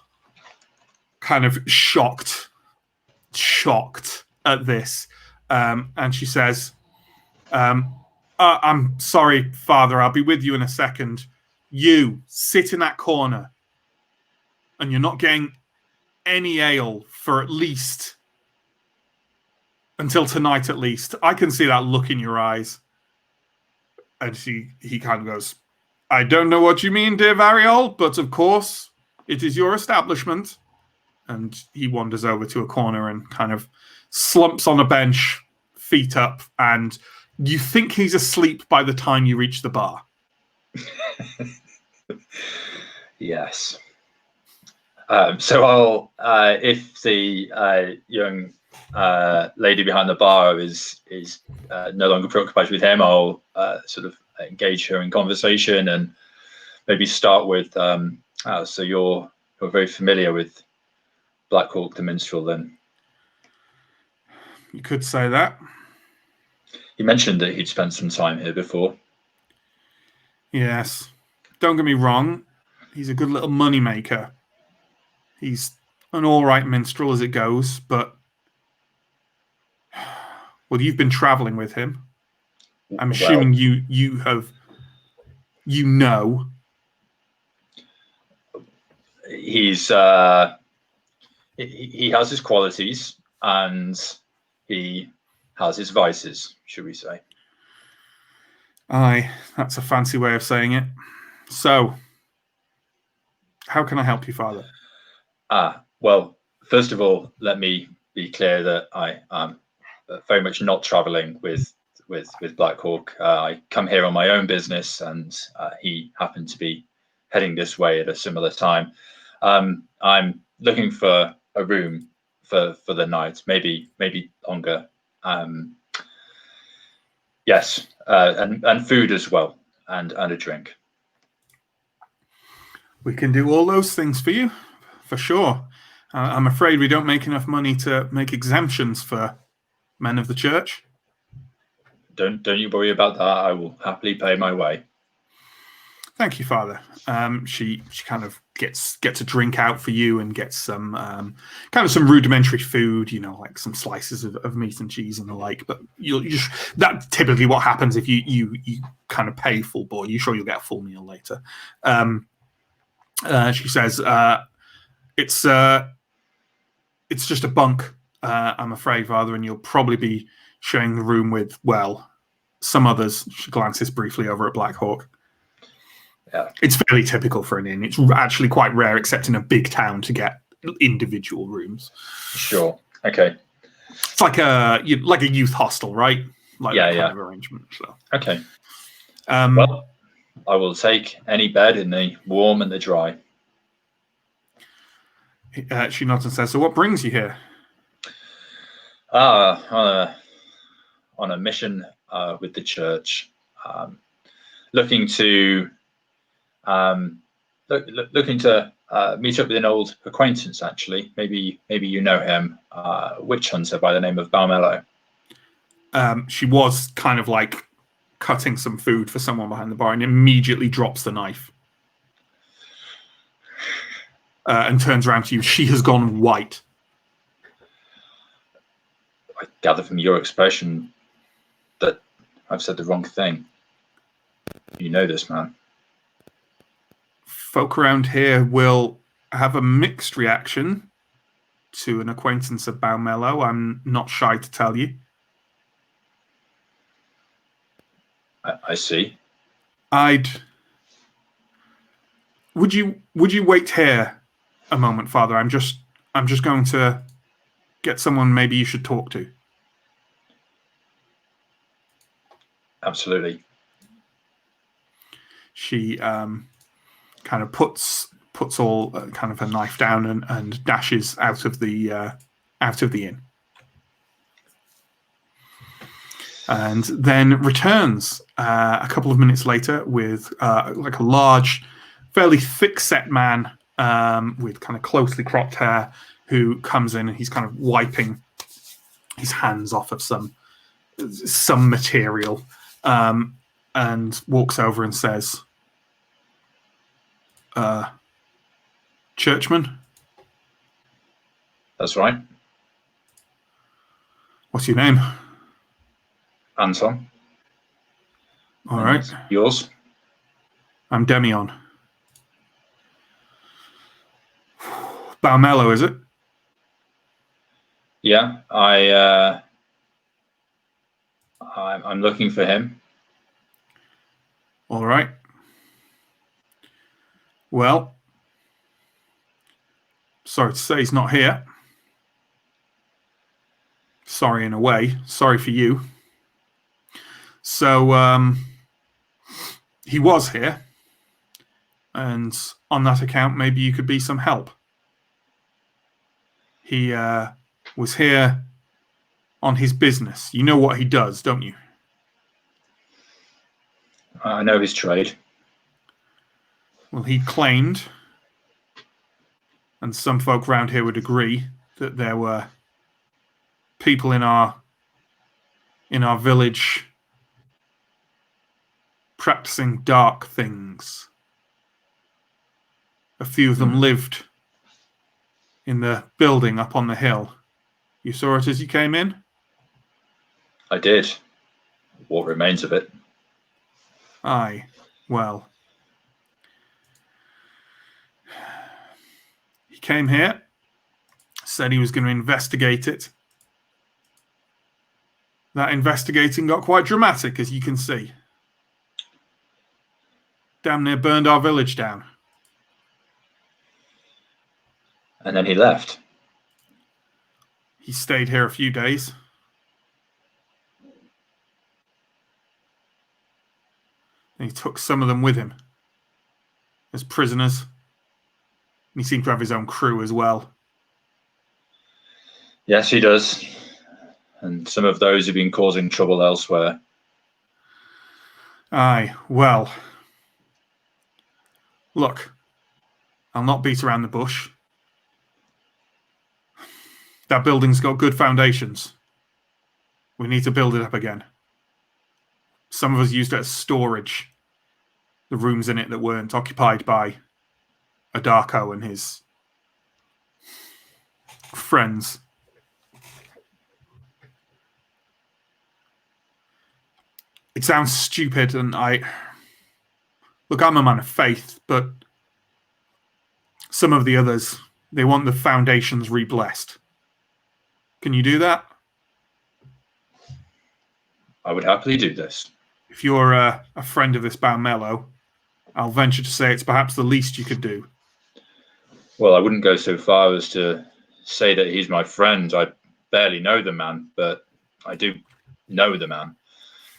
shocked at this, and she says, "I'm sorry, Father. I'll be with you in a second. You sit in that corner, and you're not getting any ale for at least until tonight. At least I can see that look in your eyes." And he kind of goes, "I don't know what you mean, dear Variol, but of course it is your establishment." And he wanders over to a corner and kind of slumps on a bench, feet up, and you think he's asleep by the time you reach the bar. Yes. So I'll, if the young lady behind the bar is no longer preoccupied with him, I'll sort of engage her in conversation and maybe start with, so you're very familiar with Black Hawk the Minstrel, then? You could say that. You mentioned that he'd spent some time here before. Yes. Don't get me wrong. He's a good little money maker. He's an all right minstrel as it goes, but well, you've been traveling with him. I'm assuming you have. He's he has his qualities and he has his vices, should we say? Aye, that's a fancy way of saying it. So, how can I help you, Father? Well, first of all, let me be clear that I am very much not traveling with Black Hawk. I come here on my own business, and he happened to be heading this way at a similar time. I'm looking for a room for the night, maybe longer. Yes, and food as well, and a drink. We can do all those things for you, for sure. I'm afraid we don't make enough money to make exemptions for men of the church. Don't you worry about that. I will happily pay my way. Thank you, Father. She kind of gets a drink out for you and gets some kind of some rudimentary food, like some slices of meat and cheese and the like. But you'll just, that's typically what happens if you kind of pay full board. You're sure you'll get a full meal later. She says, "It's just a bunk, I'm afraid, Father, and you'll probably be sharing the room with, well, some others." She glances briefly over at Black Hawk. Yeah. It's fairly typical for an inn. It's actually quite rare, except in a big town, to get individual rooms. Sure. Okay. It's like a youth hostel, right? Like that kind of arrangement. So. Okay. Well, I will take any bed in the warm and the dry. She nods and says, "So what brings you here?" On a mission with the church, looking to meet up with an old acquaintance. Actually, maybe you know him, witch hunter by the name of Balmello. She was kind of like cutting some food for someone behind the bar and immediately drops the knife and turns around to you. She has gone white. I gather from your expression that I've said the wrong thing. You know this man. Folk around here will have a mixed reaction to an acquaintance of Balmello. I'm not shy to tell you. I see. Would you wait here a moment, Father? I'm just going to get someone maybe you should talk to. Absolutely. She kind of puts all kind of her knife down and dashes out of the inn, and then returns a couple of minutes later with like a large, fairly thick-set man with kind of closely cropped hair who comes in, and he's kind of wiping his hands off of some material, and walks over and says, Churchman? That's right. What's your name? Anton. All right. Yours? I'm Demion. Balmello, is it? Yeah, I'm looking for him. All right. Well, sorry to say he's not here. Sorry in a way. Sorry for you. So he was here, and on that account, maybe you could be some help. He was here on his business. You know what he does, don't you? I know his trade. Well, he claimed, and some folk around here would agree, that there were people in our village practicing dark things. A few of them lived in the building up on the hill. You saw it as you came in? I did. What remains of it? Aye. Well, he came here, said he was going to investigate it. That investigating got quite dramatic, as you can see. Damn near burned our village down. And then he left. He stayed here a few days. And he took some of them with him as prisoners. And he seemed to have his own crew as well. Yes, he does. And some of those have been causing trouble elsewhere. Aye, well. Look, I'll not beat around the bush. That building's got good foundations. We need to build it up again. Some of us used it as storage. The rooms in it that weren't occupied by Adarko and his friends. It sounds stupid, and look, I'm a man of faith, but some of the others, they want the foundations re-blessed. Can you do that? I would happily do this. If you're a friend of this Balmello, I'll venture to say it's perhaps the least you could do. Well, I wouldn't go so far as to say that he's my friend. I barely know the man, but I do know the man.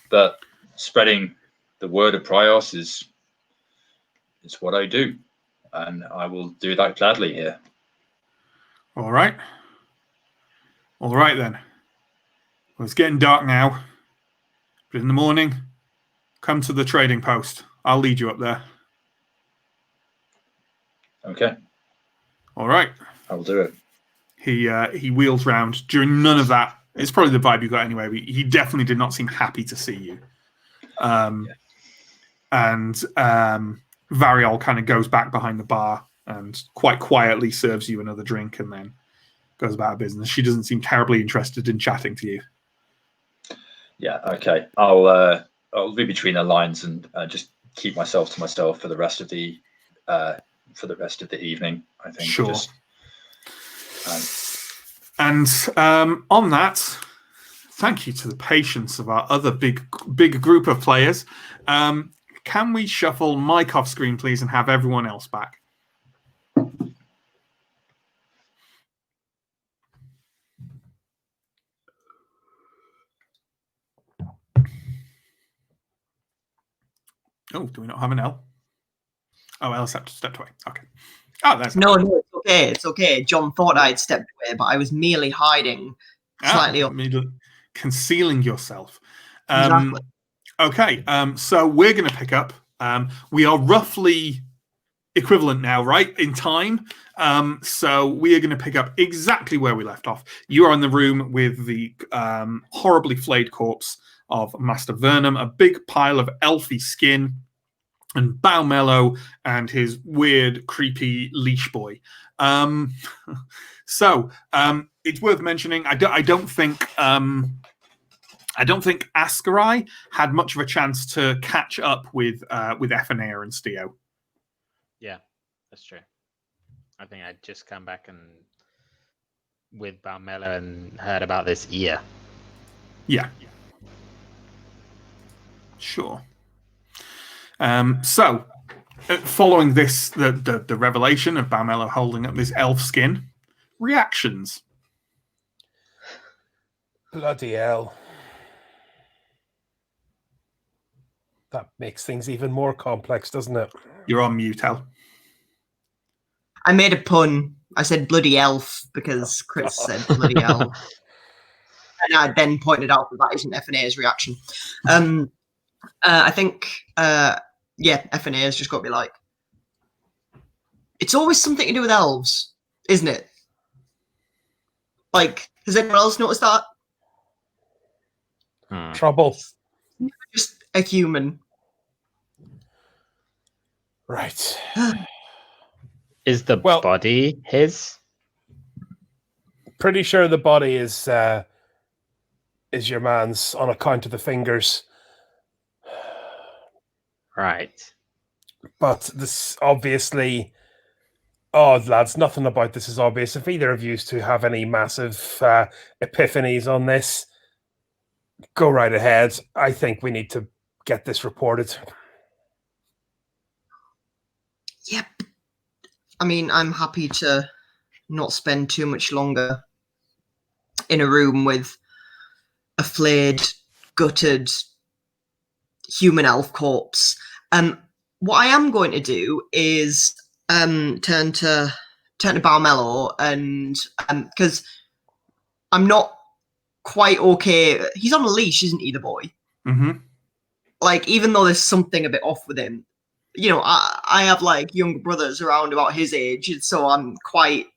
But spreading the word of Prios is what I do, and I will do that gladly here. All right. All right, then. Well, it's getting dark now, but in the morning, come to the trading post. I'll lead you up there. Okay. All right. I will do it. He wheels round. During none of that, it's probably the vibe you got anyway, but he definitely did not seem happy to see you. And Variol kind of goes back behind the bar and quite quietly serves you another drink and then goes about her business. She doesn't seem terribly interested in chatting to you. Yeah, okay. I'll read between the lines and just keep myself to myself for the rest of the for the rest of the evening. I think. Sure. Um, And on that, thank you to the patience of our other big group of players. Can we shuffle Mike off screen, please, and have everyone else back? Oh, do we not have an Elle? Oh, Elle stepped away. Okay. Oh, that's No, it's okay. It's okay. John thought I'd stepped away, but I was merely hiding slightly up. Concealing yourself. Exactly. Okay, so we're going to pick up. We are roughly equivalent now, right, in time. So we are going to pick up exactly where we left off. You are in the room with the horribly flayed corpse of Master Vernum, a big pile of elfy skin, and Baumello and his weird, creepy leash boy. So it's worth mentioning. I don't think Ascarai had much of a chance to catch up with Ephenea and Steo. Yeah, that's true. I think I'd just come back and with Baumello and heard about this ear. Yeah. Sure. So, following this, the revelation of Baumello holding up this elf skin, reactions. Bloody hell. That makes things even more complex, doesn't it? You're on mute, Elle. I made a pun. I said bloody elf because Chris said bloody elf. And I then pointed out that isn't Ephenea's reaction. I think, Ephenea's just got to be like, it's always something to do with elves, isn't it? Like, has anyone else noticed that? Trouble. Just a human. Right. Is the body his? Pretty sure the body is your man's on account of the fingers. Right. But this obviously... Oh, lads, nothing about this is obvious. If either of you to have any massive epiphanies on this, go right ahead. I think we need to get this reported. Yep. I mean, I'm happy to not spend too much longer in a room with a flayed, gutted human elf corpse. What I am going to do is turn to Baumello, and because I'm not quite okay. He's on a leash, isn't he, the boy? Mm-hmm. Like, even though there's something a bit off with him, you know, I have like younger brothers around about his age, and so I'm quite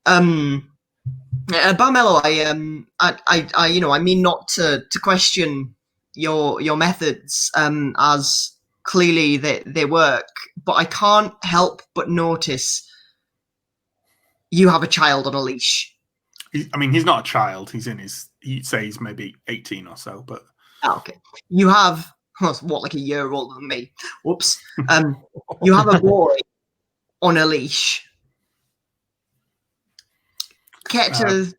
Baumello, I mean not to question your methods, as clearly they work, but I can't help but notice you have a child on a leash. I mean, he's not a child. He'd say he's maybe 18 or so, but... Oh, okay. You have, like a year older than me. Whoops. You have a boy on a leash. Care to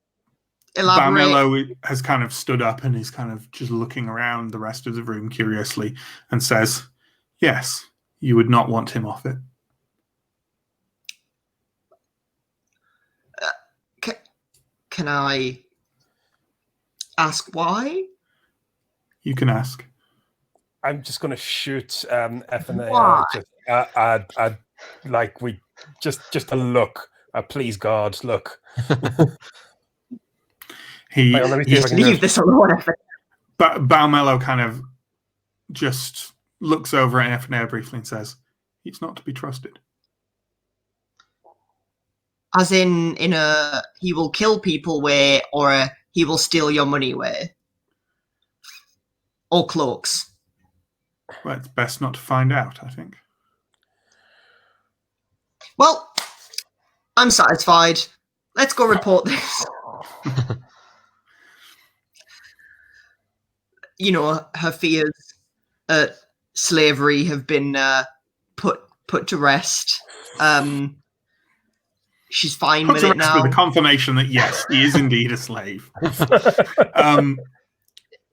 elaborate? Baumello has kind of stood up and is kind of just looking around the rest of the room curiously and says, yes, you would not want him off it. Can I ask why? You can ask. I'm just going to shoot Ephenea. Just a look. Please, God, look. Leave this alone, Ephenea. Baumello kind of just looks over at Ephenea briefly and says, he's not to be trusted. As in a he will kill people way, or a he will steal your money way? Or cloaks? Well, it's best not to find out, I think. Well, I'm satisfied. Let's go report this. You know, her fears at slavery have been put put to rest. She's fine Put with to it rest now. with the confirmation that yes, he is indeed a slave.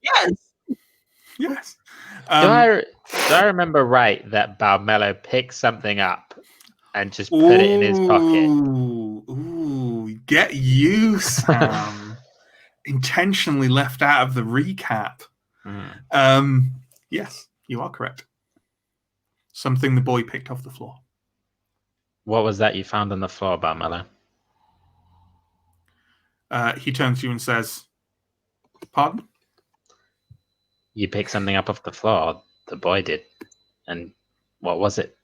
Yes. Yes. Do I remember right that Balmello picked something up and just put it in his pocket? Ooh, get you, Sam. Intentionally left out of the recap. Yes, you are correct. Something the boy picked off the floor. What was that you found on the floor, Balmello? He turns to you and says, "Pardon?" You picked something up off the floor. The boy did. And what was it?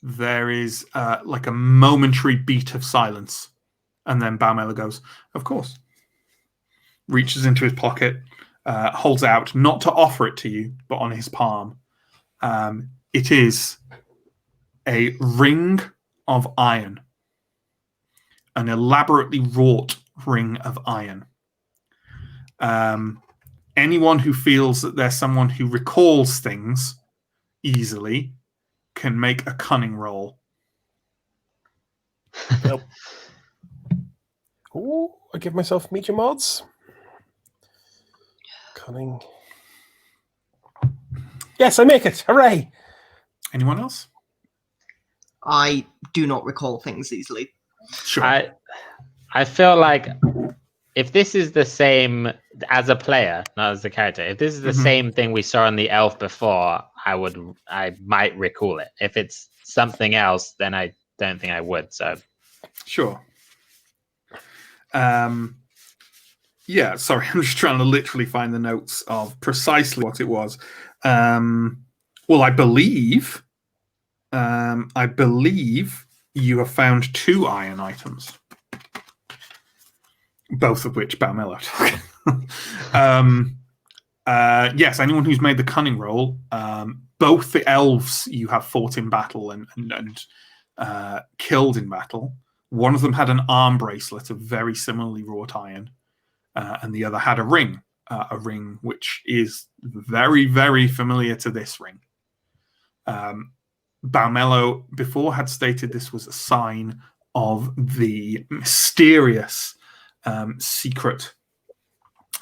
There is like a momentary beat of silence. And then Balmello goes, "Of course." Reaches into his pocket, holds out, not to offer it to you, but on his palm. It is a ring of iron. An elaborately wrought ring of iron. Anyone who feels that there's someone who recalls things easily can make a cunning roll. Nope. Ooh, I give myself medium odds. Cunning. Yes, I make it. Hooray! Anyone else? I do not recall things easily. Sure. I feel like if this is the same as a player, not as a character, if this is the same thing we saw on the elf before, I might recall it. If it's something else, then I don't think I would. So Sure. Yeah, sorry, I'm just trying to literally find the notes of precisely what it was. Well, I believe you have found 2 iron items, both of which Balmello took. Yes, anyone who's made the cunning roll, both the elves you have fought in battle and killed in battle. One of them had an arm bracelet of very similarly wrought iron, and the other had a ring which is very, very familiar to this ring. Balmello before had stated this was a sign of the mysterious secret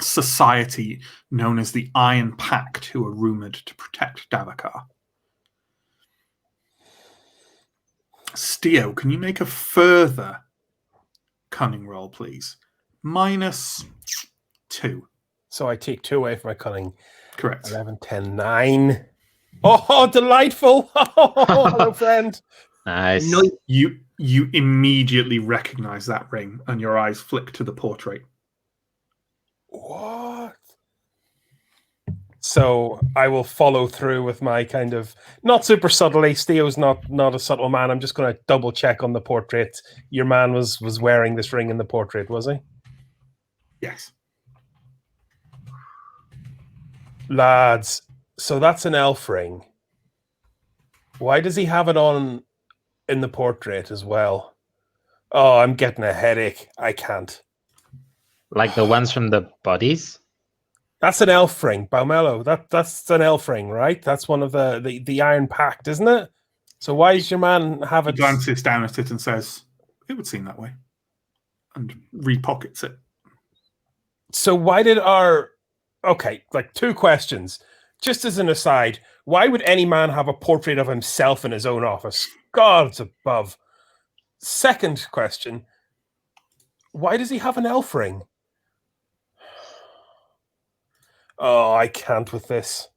society known as the Iron Pact, who are rumored to protect Davakar. Steo, can you make a further cunning roll, please? -2. So I take 2 away from my cunning. Correct. 11, 10, 9. Oh, delightful! Oh, hello, friend. nice. No, You immediately recognize that ring, and your eyes flick to the portrait. What? So I will follow through with my kind of not super subtly. Steo's not a subtle man. I'm just going to double check on the portrait. Your man was wearing this ring in the portrait, was he? Yes. Lads, so that's an elf ring. Why does he have it on in the portrait as well? Oh, I'm getting a headache. I can't. Like the ones from the bodies? That's an elf ring, Balmello. That's an elf ring, right? That's one of the Iron Pact, isn't it? So why does your man have He it? glances down at it and says, "It would seem that way," and repockets it. So why did our... Okay, like 2 questions. Just as an aside, why would any man have a portrait of himself in his own office? Gods above. Second question, why does he have an elf ring? Oh, I can't with this.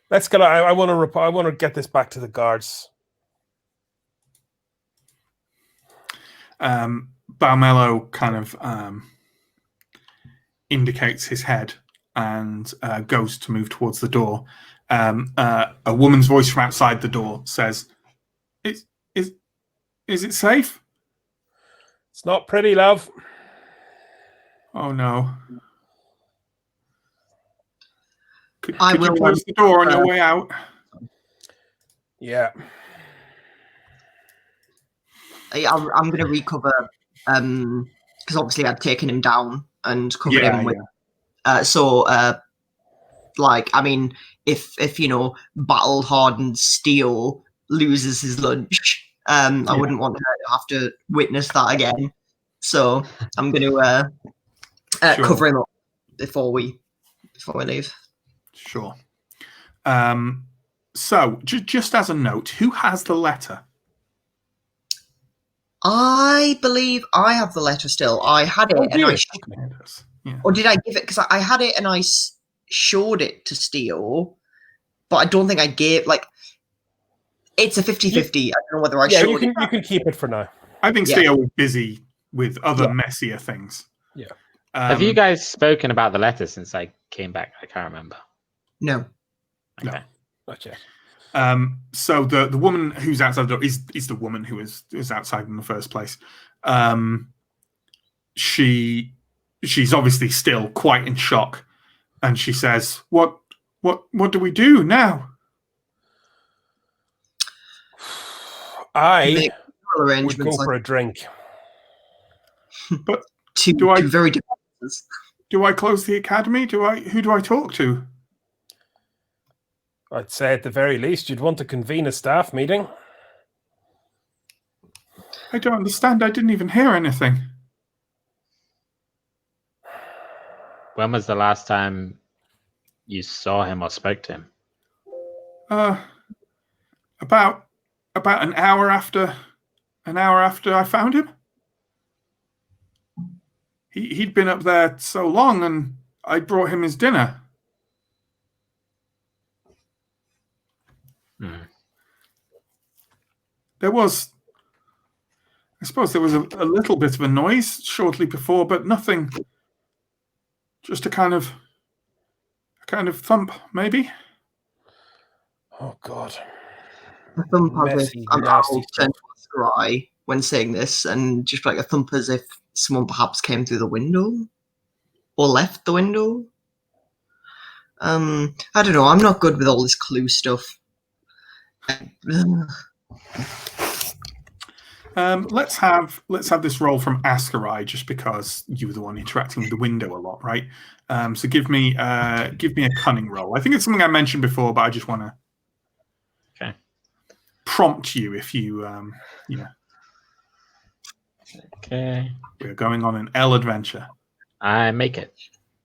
Let's get. I want to get this back to the guards. Balmello kind of indicates his head and goes to move towards the door. A woman's voice from outside the door says, "Is it safe?" It's not pretty, love. Oh no. Could I you will, close the door on your way out? Yeah. I'm going to recover because obviously I'd taken him down and covered him with. So Like, I mean, if battle hardened steel loses his lunch, I wouldn't want her to have to witness that again. So I'm going to cover him up before we leave. Sure. So just as a note, who has the letter? I believe I have the letter still. I had it, and or did I give it? Because I had it and I showed it to Steele, but I don't think I gave. Like, it's a 50-50. I don't know whether I showed it. You can keep it for now. I think Steele was busy with other messier things. Yeah. Have you guys spoken about the letter since I came back? I can't remember. No. No. Not yet. So the woman who's outside the door is the woman who is outside in the first place. She's obviously still quite in shock, and she says, "What do we do now?" I would go for a drink. But two very different things. Do I close the academy? Who do I talk to? I'd say at the very least you'd want to convene a staff meeting. I don't understand. I didn't even hear anything. When was the last time you saw him or spoke to him? About an hour after I found him. He'd been up there so long, and I brought him his dinner. I suppose there was a little bit of a noise shortly before, but nothing. Just a kind of thump, maybe. Oh God! A thump as if I'll turn to Scry when saying this, and just like a thump as if someone perhaps came through the window or left the window. I don't know. I'm not good with all this clue stuff. Let's have this roll from Ascarai, just because you were the one interacting with the window a lot, right? So give me a cunning roll. I think it's something I mentioned before, but I just want to prompt you if you Okay. We're going on an Elle adventure. I make it.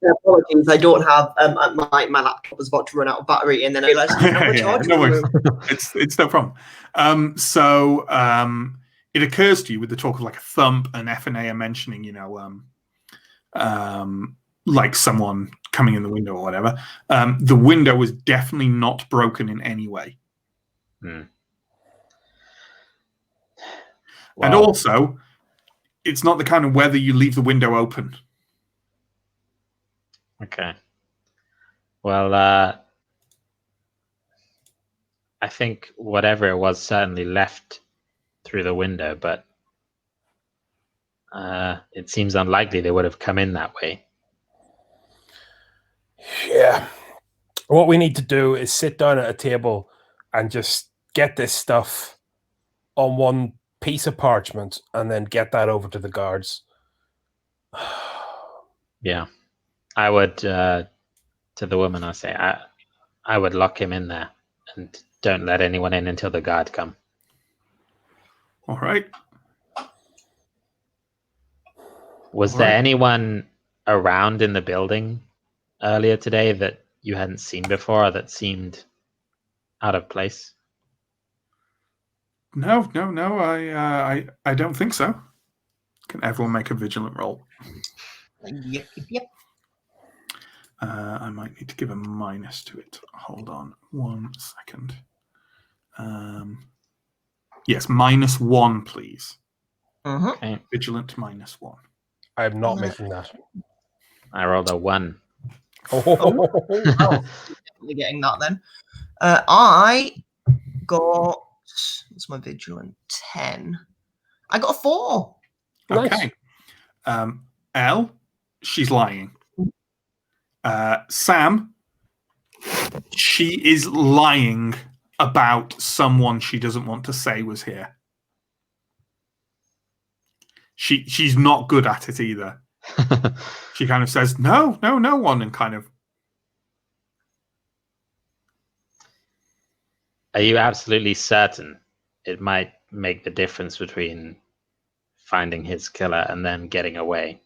Apologies, I don't have my laptop was about to run out of battery, and then I realized no worries. It's no problem. It occurs to you with the talk of like a thump, and F and A are mentioning, like someone coming in the window or whatever. The window was definitely not broken in any way. Wow. And also, it's not the kind of weather you leave the window open. Okay. Well, I think whatever it was certainly left through the window, but it seems unlikely they would have come in that way. Yeah. What we need to do is sit down at a table and just get this stuff on one piece of parchment and then get that over to the guards. Yeah. I would, to the woman, I say, I would lock him in there and don't let anyone in until the guard come. All right. Was there anyone around in the building earlier today that you hadn't seen before or that seemed out of place? No. I don't think so. Can everyone make a vigilant roll? Yep. I might need to give a minus to it. Hold on 1 second. Yes, -1, please. Okay. Vigilant -1. I'm not making that. I rolled a 1. Definitely getting that then. I got, what's my vigilant? 10. I got a 4. Okay. Elle, she's lying. Sam, she is lying about someone she doesn't want to say was here. She's not good at it either. She kind of says, no one, and kind of Are you absolutely certain it might make the difference between finding his killer and then getting away?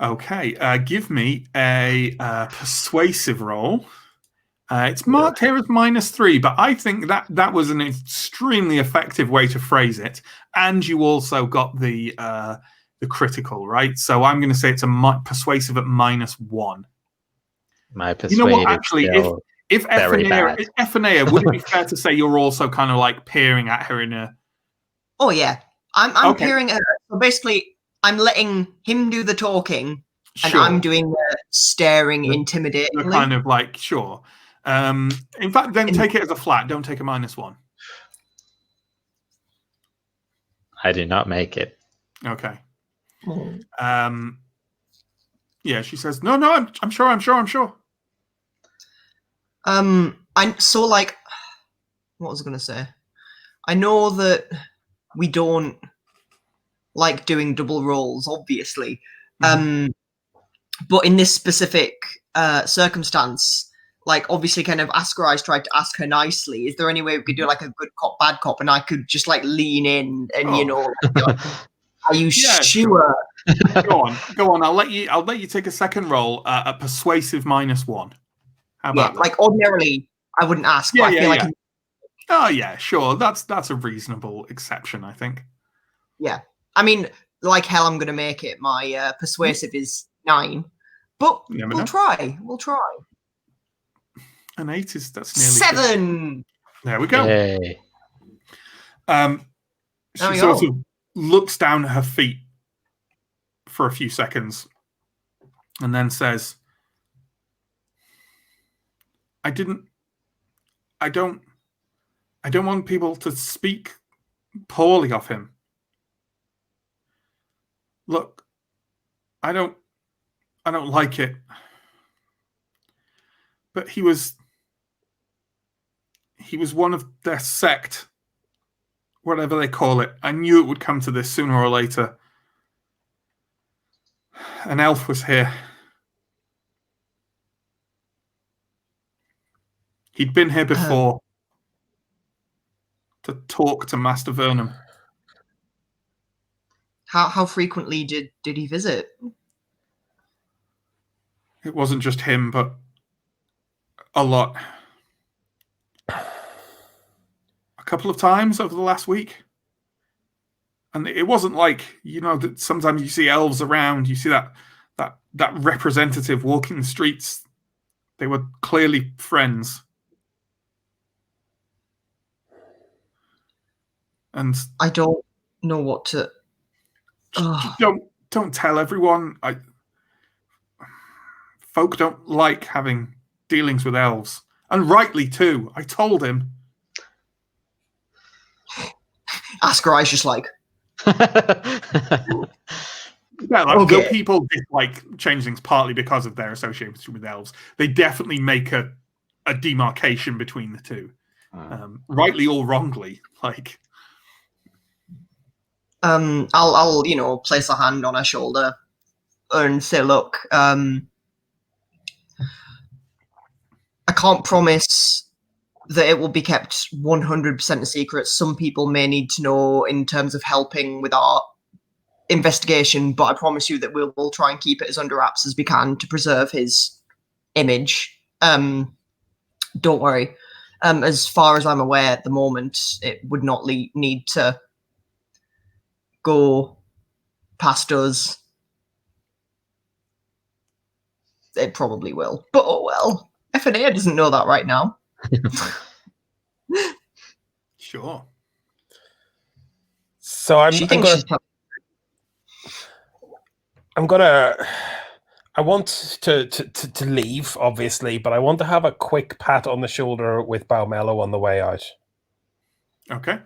Okay, give me a persuasive roll. It's marked here as -3, but I think that was an extremely effective way to phrase it. And you also got the critical, right? So I'm going to say it's a persuasive at -1. My persuade You know what? Actually, if very bad. Ephenea, would it be fair to say you're also kind of like peering at her in a? Oh yeah, I'm Okay. peering at her. So basically, I'm letting him do the talking, and Sure. I'm doing the staring, The intimidatingly. kind of like sure. In fact, then take it as a flat. Don't take a -1. I do not make it. Okay. Oh. Yeah, she says, no, I'm sure. I'm so like, what was I gonna say? I know that we don't like doing double rolls, obviously. But in this specific circumstance, like obviously kind of Ascarise tried to ask her nicely, is there any way we could do like a good cop, bad cop, and I could just like lean in and you know, like, are you Yeah, sure? Go on. I'll let you take a second roll, a persuasive -1. How about that? Like ordinarily I wouldn't ask, Yeah, but I feel yeah. like Oh yeah, sure. That's a reasonable exception, I think. yeah. I mean, like hell I'm gonna make it. My persuasive is 9. But we'll try. We'll try. An 8 that's nearly 7. Good. There we go. Yay. She sort of looks down at her feet for a few seconds and then says, I don't want people to speak poorly of him. Look, I don't like it. But he was one of their sect, whatever they call it. I knew it would come to this sooner or later. An elf was here. He'd been here before to talk to Master Vernum. How frequently did he visit? It wasn't just him, but a lot. A couple of times over the last week. And it wasn't like, you know, that sometimes you see elves around, you see that representative walking the streets. They were clearly friends. And I don't know what to. Don't tell everyone. Folk don't like having dealings with elves, and rightly too. I told him. Ascarise just like. Yeah, like people dislike changelings partly because of their association with elves. They definitely make a demarcation between the two, rightly or wrongly. Like. I'll place a hand on her shoulder and say, look, I can't promise that it will be kept 100% a secret. Some people may need to know in terms of helping with our investigation, but I promise you that we'll try and keep it as under wraps as we can to preserve his image. Don't worry. As far as I'm aware at the moment, it would not need to go past us. It probably will. But oh well. FNA doesn't know that right now. Sure. So I want to leave, obviously, but I want to have a quick pat on the shoulder with Baumello on the way out. Okay.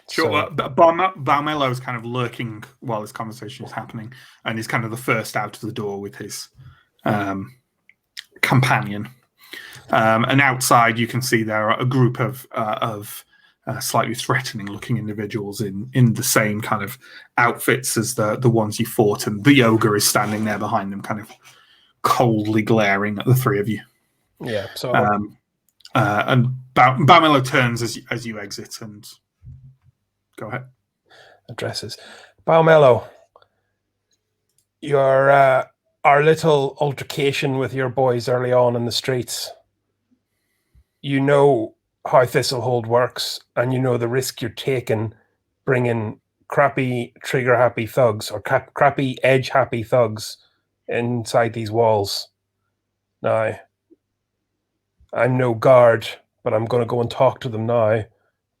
Sure. Baumello is kind of lurking while this conversation is happening, and is kind of the first out of the door with his companion. And outside, you can see there are a group of slightly threatening-looking individuals in the same kind of outfits as the ones you fought, and the ogre is standing there behind them, kind of coldly glaring at the three of you. Yeah. So, and Bamelo turns as you exit and go ahead. Addresses. Baumello, our little altercation with your boys early on in the streets. You know how Thistlehold works, and you know the risk you're taking bringing crappy trigger-happy thugs or crappy edge-happy thugs inside these walls. Now, I'm no guard, but I'm going to go and talk to them now.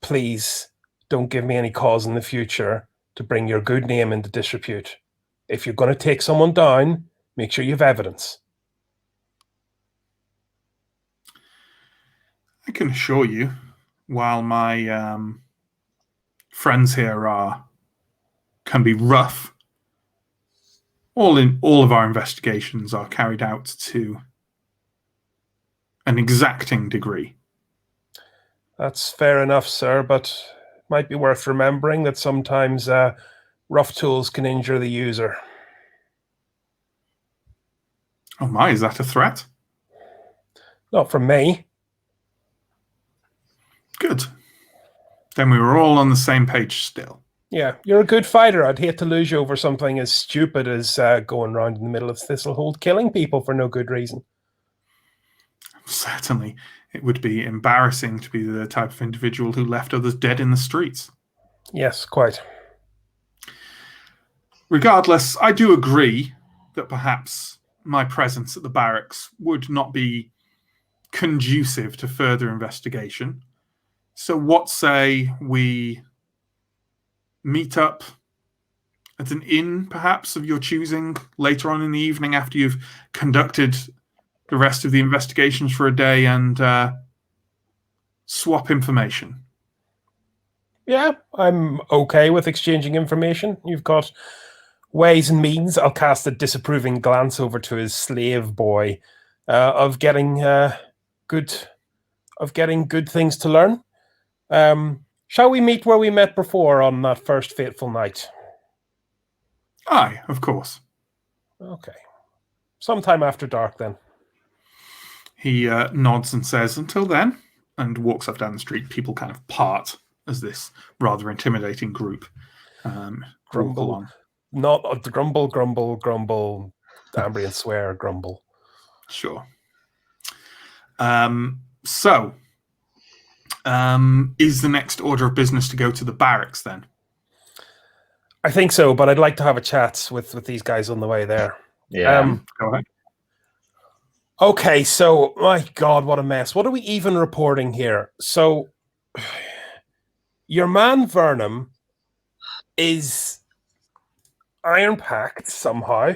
Please don't give me any cause in the future to bring your good name into disrepute. If you're going to take someone down, make sure you have evidence. I can assure you, while my friends here can be rough, all of our investigations are carried out to an exacting degree. That's fair enough, sir, but it might be worth remembering that sometimes rough tools can injure the user. Oh my, is that a threat? Not from me. Good. Then we were all on the same page still. Yeah, you're a good fighter. I'd hate to lose you over something as stupid as going around in the middle of Thistlehold killing people for no good reason. Certainly, it would be embarrassing to be the type of individual who left others dead in the streets. Yes, quite. Regardless, I do agree that perhaps my presence at the barracks would not be conducive to further investigation. So what say we meet up at an inn, perhaps, of your choosing later on in the evening after you've conducted the rest of the investigations for a day and swap information? Yeah, I'm okay with exchanging information. You've got ways and means. I'll cast a disapproving glance over to his slave boy of getting good things to learn. Shall we meet where we met before on that first fateful night? Aye, of course. Okay. Sometime after dark, then. He nods and says, until then, and walks off down the street. People kind of part as this rather intimidating group walk along. Not grumble, grumble, grumble, Ambrian swear, grumble. Sure. So, is the next order of business to go to the barracks then? I think so, but I'd like to have a chat with these guys on the way there. Yeah. Go ahead. Okay, so, my God, what a mess. What are we even reporting here? So, your man Vernum is iron-packed somehow.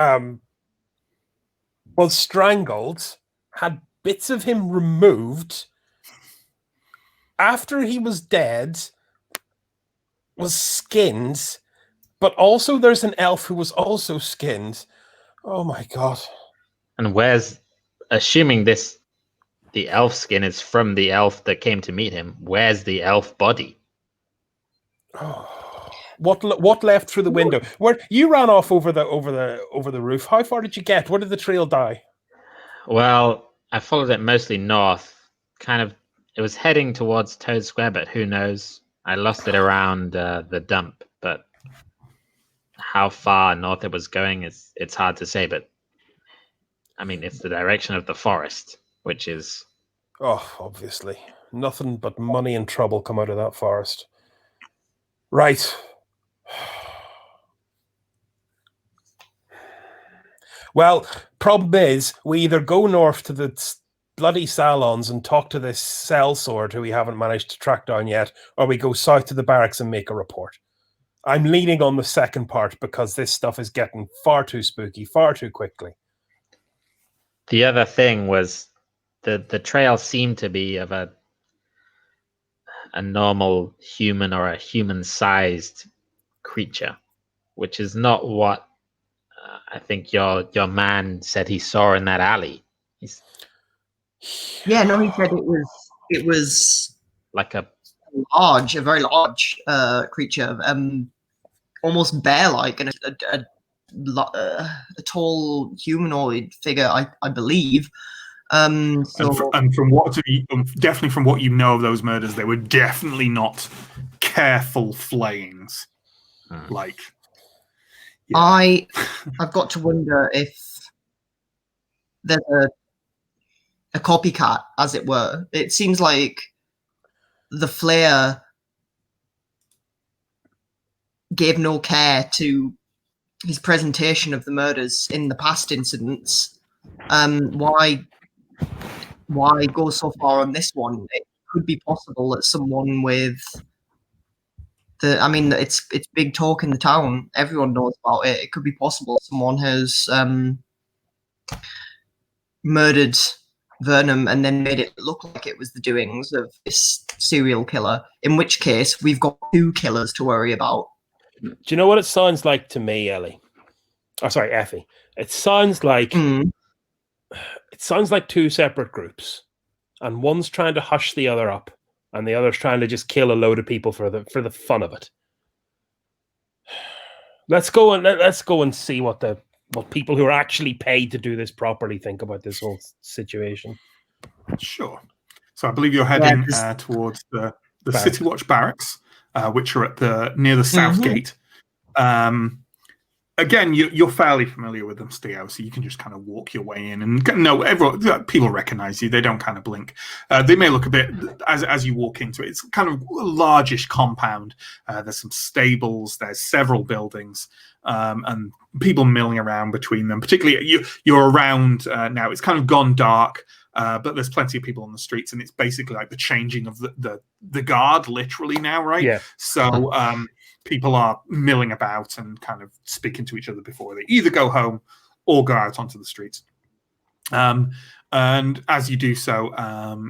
Was strangled, had bits of him removed. After he was dead, was skinned, but also there's an elf who was also skinned. Oh my God. And assuming the elf skin is from the elf that came to meet him, where's the elf body? Oh, what left through the window? Where you ran off over the roof. How far did you get? Where did the trail die? Well, I followed it mostly north. It was heading towards Toad Square, but who knows? I lost it around the dump, but how far north it was going it's hard to say, but I mean it's the direction of the forest, which is obviously. Nothing but money and trouble come out of that forest. Right. Well, problem is we either go north to the bloody salons and talk to this sellsword who we haven't managed to track down yet, or we go south to the barracks and make a report. I'm leaning on the second part because this stuff is getting far too spooky, far too quickly. The other thing was the trail seemed to be of a normal human or a human-sized creature, which is not what I think your man said he saw in that alley. Yeah, no, he said it was Like a very large creature, almost bear-like, and a tall humanoid figure, I believe. So and from what definitely from what you know of those murders, they were definitely not careful flayings. Like, yeah. I've got to wonder if there's a copycat, as it were. It seems like the Flair gave no care to his presentation of the murders in the past incidents. Why go so far on this one? It could be possible that someone with it's big talk in the town. Everyone knows about it. It could be possible someone has murdered Vernum and then made it look like it was the doings of this serial killer, in which case we've got 2 killers to worry about. Do you know what it sounds like to me, Ellie? Oh, sorry, Effie. It sounds like 2 separate groups, and one's trying to hush the other up, and the other's trying to just kill a load of people for the fun of it. Let's go and see what people who are actually paid to do this properly think about this whole situation. Sure. So I believe you're heading towards the City Watch barracks, which are at near the south gate. Again, you're fairly familiar with them, Steo, so you can just kind of walk your way in, and people recognize you. They don't kind of blink. They may look a bit as you walk into it. It's kind of a largish compound. There's some stables. There's several buildings, and people milling around between them. Particularly, you're around now. It's kind of gone dark, but there's plenty of people on the streets, and it's basically like the changing of the guard, literally now, right? Yeah. So. People are milling about and kind of speaking to each other before they either go home or go out onto the streets. And as you do so,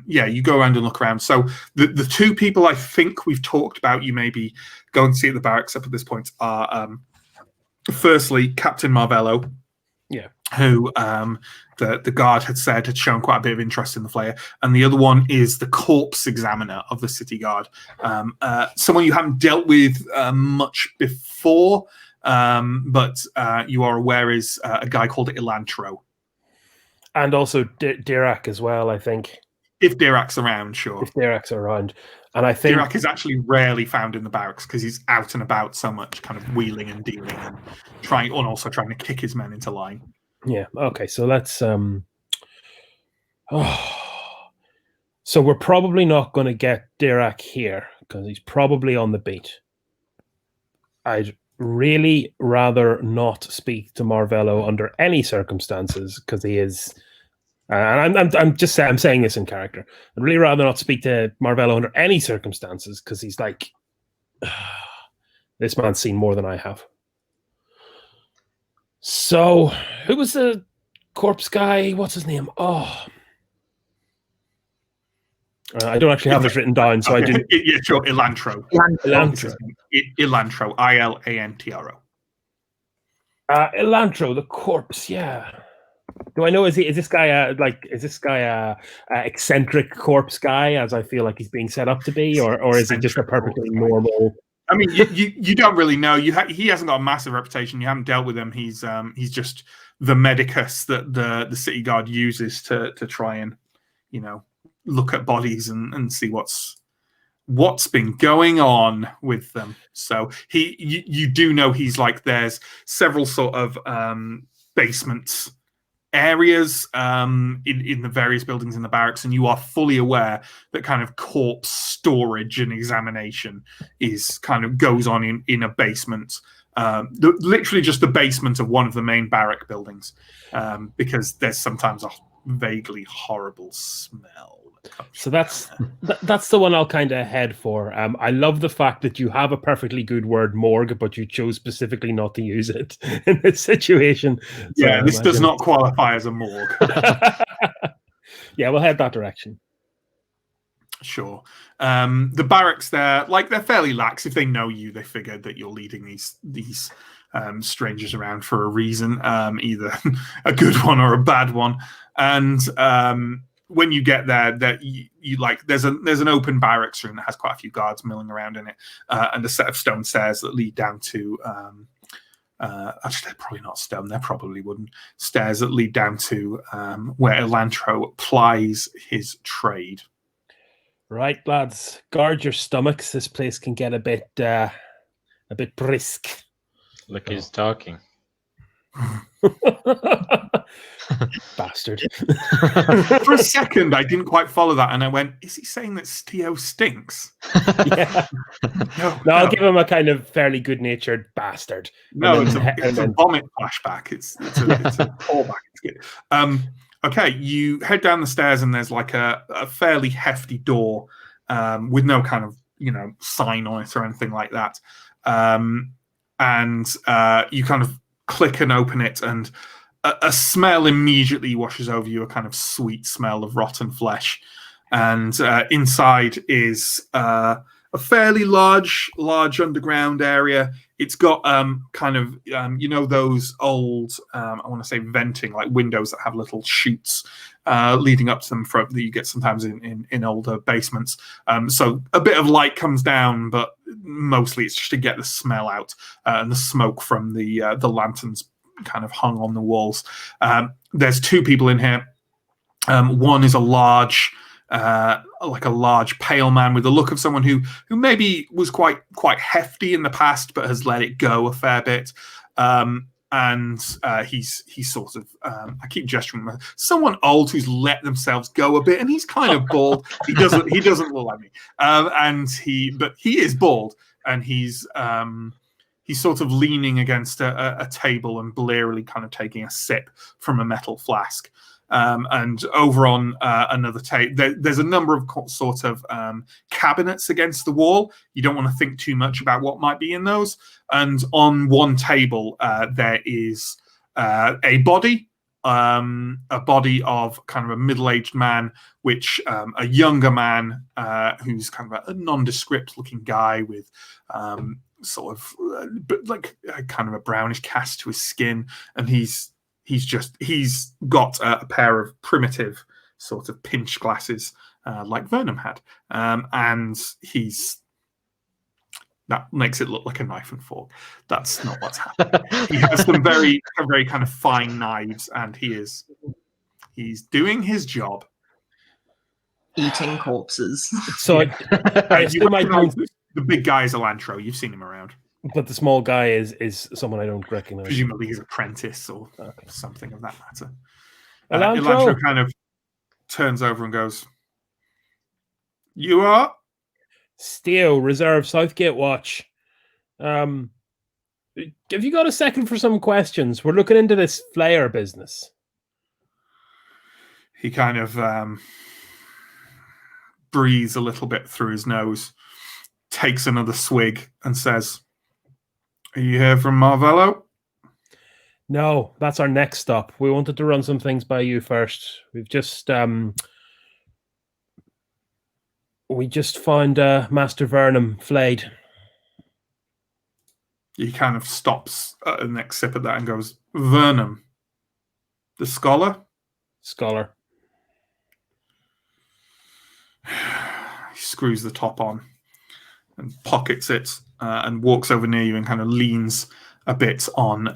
you go around and look around. So the 2 people I think we've talked about, you may be going to see at the barracks up at this point, are firstly Captain Marvello, who the guard had said had shown quite a bit of interest in the Flayer, and the other one is the corpse examiner of the city guard, someone you haven't dealt with much before, but you are aware is a guy called Ilantro. And also Dirac as well, I think. If Dirac's around, sure. If Dirac's around. And I think Dirac is actually rarely found in the barracks because he's out and about so much, kind of wheeling and dealing and also trying to kick his men into line. Yeah. Okay. So let's. So we're probably not going to get Dirac here because he's probably on the beat. I'd really rather not speak to Marvello under any circumstances because he is. And I'm saying this in character. I'd really rather not speak to Marvello under any circumstances because he's like, this man's seen more than I have. So, who was the corpse guy? What's his name? Oh, I don't actually have this written down, so I didn't. Yeah, sure. Ilantro. Ilantro. Ilantro. Ilantro. Ilantro, the corpse. Yeah. Do I know? Is this guy a eccentric corpse guy, as I feel like he's being set up to be, or is it just a perfectly normal? I mean, you don't really know. He hasn't got a massive reputation. You haven't dealt with him. He's just the medicus that the city guard uses to try and look at bodies and see what's been going on with them. So you do know he's like there's several sort of basements areas in the various buildings in the barracks, and you are fully aware that kind of corpse storage and examination is kind of goes on in a basement, literally just the basement of one of the main barrack buildings, because there's sometimes a vaguely horrible smell. So that's the one I'll kind of head for. I love the fact that you have a perfectly good word, morgue, but you chose specifically not to use it in this situation. Yeah, this does not qualify as a morgue. Yeah, we'll head that direction. Sure. The barracks there, they're fairly lax. If they know you, they figured that you're leading these strangers around for a reason, either a good one or a bad one. And when you get there, that you there's an open barracks room that has quite a few guards milling around in it, and a set of stone stairs that lead down to actually, they're probably not stone, they're probably wooden stairs that lead down to where Elantro plies his trade. Right, lads, guard your stomachs. This place can get a bit brisk. Look who's talking. Bastard. For a second, I didn't quite follow that, and I went, "Is he saying that Steo stinks?" Yeah. No, I'll give him a kind of fairly good-natured bastard. No, And it's then- a vomit flashback. It's a callback. It's good. Okay, you head down the stairs, and there's like a fairly hefty door with no kind of sign on it or anything like that. And you kind of click and open it, and a smell immediately washes over you, a kind of sweet smell of rotten flesh. And inside is a fairly large underground area. It's got kind of, those old, I want to say venting, like windows that have little chutes leading up to them that you get sometimes in older basements. So a bit of light comes down, but mostly it's just to get the smell out and the smoke from the lanterns kind of hung on the walls. There's two people in here. One is a large pale man with the look of someone who maybe was quite hefty in the past, but has let it go a fair bit. And he's sort of I keep gesturing, someone old who's let themselves go a bit, and he's kind of bald. He doesn't look like me, but he is bald, and he's sort of leaning against a table and blearily kind of taking a sip from a metal flask. And over on another table, there's a number of sort of cabinets against the wall. You don't want to think too much about what might be in those. And on one table, there is a body of kind of a middle-aged man, which a younger man who's kind of a nondescript looking guy with sort of like kind of a brownish cast to his skin, and he's got a pair of primitive sort of pinch glasses like Vernon had, and that makes it look like a knife and fork. That's not what's happening. He has some very kind of fine knives, and he's doing his job, eating corpses. So I assume I don't. The big guy is Elantro. You've seen him around. But the small guy is someone I don't recognize. Presumably his apprentice or something of that matter. Elantro kind of turns over and goes, "You are?" Steo, Reserve, Southgate Watch. Have you got a second for some questions? We're looking into this flare business. He kind of breathes a little bit through his nose, takes another swig, and says, "Are you here from Marvello?" No, that's our next stop. We wanted to run some things by you first. We just found Master Vernon flayed. He kind of stops at the next sip of that and goes, "Vernon, the scholar?" Scholar. He screws the top on and pockets it and walks over near you and kind of leans a bit on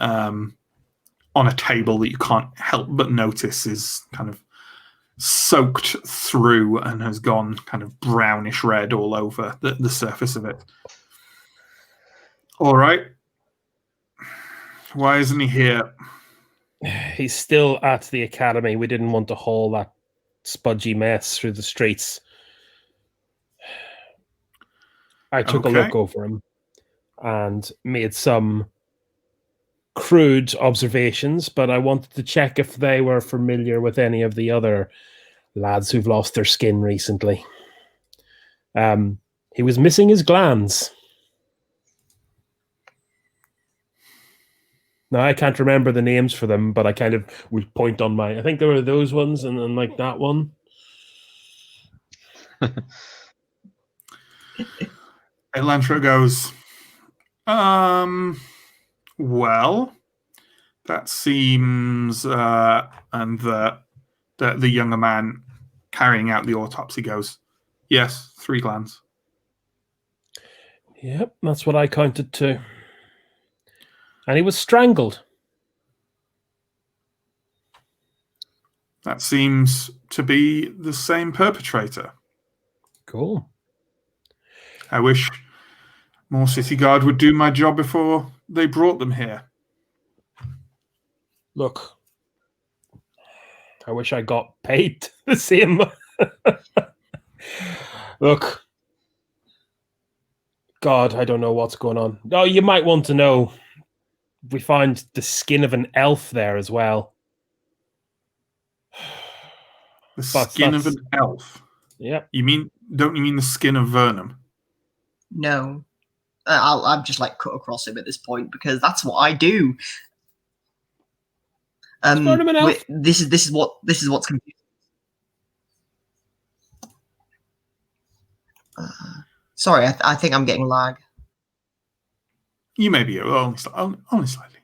a table that you can't help but notice is kind of soaked through and has gone kind of brownish red all over the surface of it. All right. Why isn't he here? He's still at the academy. We didn't want to haul that spudgy mess through the streets. I took a look over him and made some crude observations, but I wanted to check if they were familiar with any of the other lads who've lost their skin recently. He was missing his glands. Now, I can't remember the names for them, but I kind of would point on I think there were those ones and then like that one. Elantro goes, well, that seems, and the younger man carrying out the autopsy goes, yes, 3 glands. Yep, that's what I counted to. And he was strangled. That seems to be the same perpetrator. Cool. I wish more city guard would do my job before they brought them here. Look, I wish I got paid the same. Look, God, I don't know what's going on. Oh, you might want to know. We find the skin of an elf there as well. The skin of an elf? Yep. Don't you mean the skin of Vernum? No. I'll just like cut across him at this point because that's what I do. This is what's confusing. Sorry, I think I'm getting lag. You may be only slightly.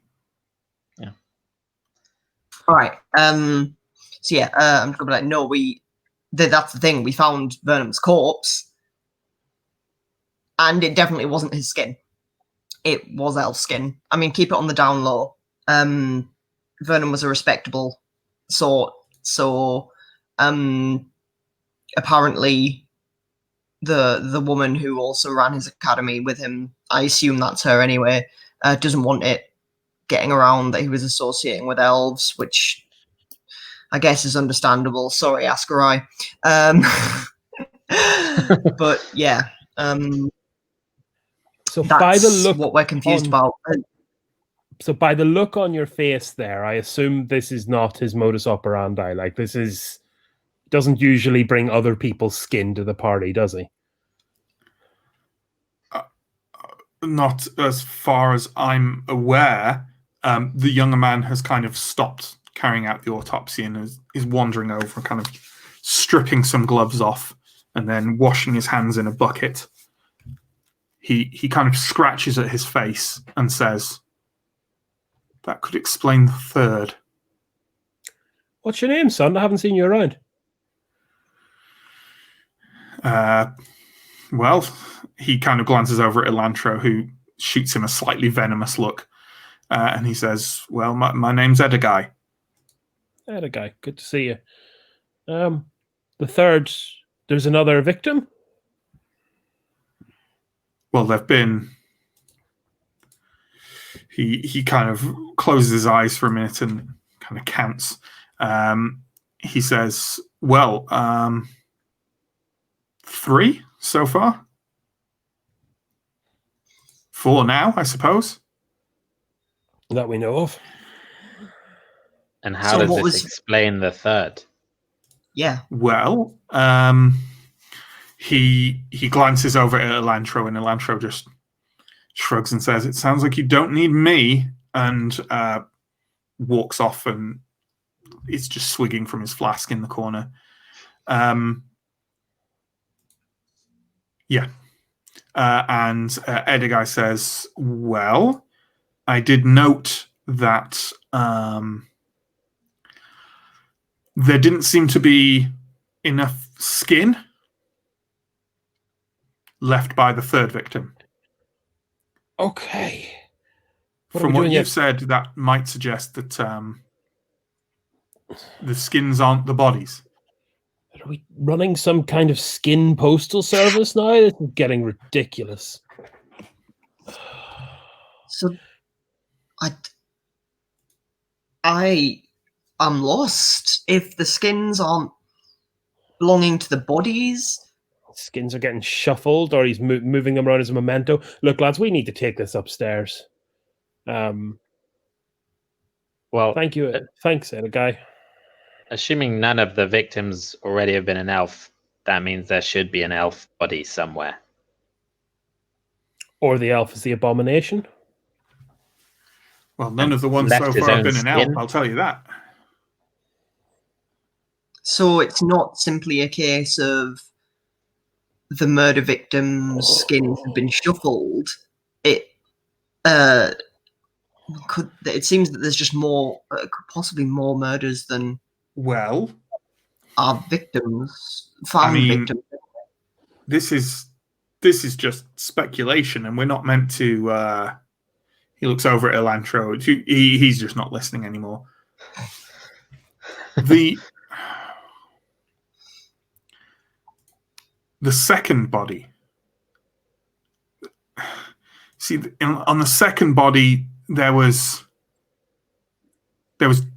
Yeah. All right. So yeah, I'm just gonna be like, no, that's the thing. We found Vernum's corpse, and it definitely wasn't his skin. It was elf skin. I mean, keep it on the down low. Vernum was a respectable sort, so apparently the woman who also ran his academy with him, I assume that's her anyway, doesn't want it getting around that he was associating with elves, which I guess is understandable. Sorry, Ascarai. But yeah, so that's by the look, what we're confused about. So by the look on your face there, I assume this is not his modus operandi. Like doesn't usually bring other people's skin to the party, does he? Not as far as I'm aware. The younger man has kind of stopped carrying out the autopsy and is wandering over, kind of stripping some gloves off and then washing his hands in a bucket. He kind of scratches at his face and says, "That could explain the third." What's your name, son? I haven't seen you around. Well, he kind of glances over at Elantro, who shoots him a slightly venomous look. And he says, "Well, my name's Edigai." Edigai, good to see you. The third, there's another victim? Well, there've been... He kind of closes his eyes for a minute and kind of counts. He says, "Well, 3 so far. 4 now, I suppose." That we know of. And how does this explain the third? Yeah. Well, he glances over at Elantro, and Elantro just shrugs and says, "It sounds like you don't need me," and walks off, and it's just swigging from his flask in the corner. Yeah. And Edigai says, "Well, I did note that there didn't seem to be enough skin left by the third victim." Okay. From what you've said, that might suggest that the skins aren't the bodies. Are we running some kind of skin postal service now? This is getting ridiculous. So, I am lost. If the skins aren't belonging to the bodies, skins are getting shuffled, or he's moving them around as a memento. Look, lads, we need to take this upstairs. Well, thank you. Thanks, Edigai. Assuming none of the victims already have been an elf, that means there should be an elf body somewhere. Or the elf is the abomination. Well, none of the ones so far have been an elf, I'll tell you that. So it's not simply a case of the murder victim's skins have been shuffled. It seems that there's just more, possibly more murders than our victims, victims. This is just speculation, and we're not meant to. He looks over at Elantro. He's just not listening anymore. The second body. See, on the second body, there was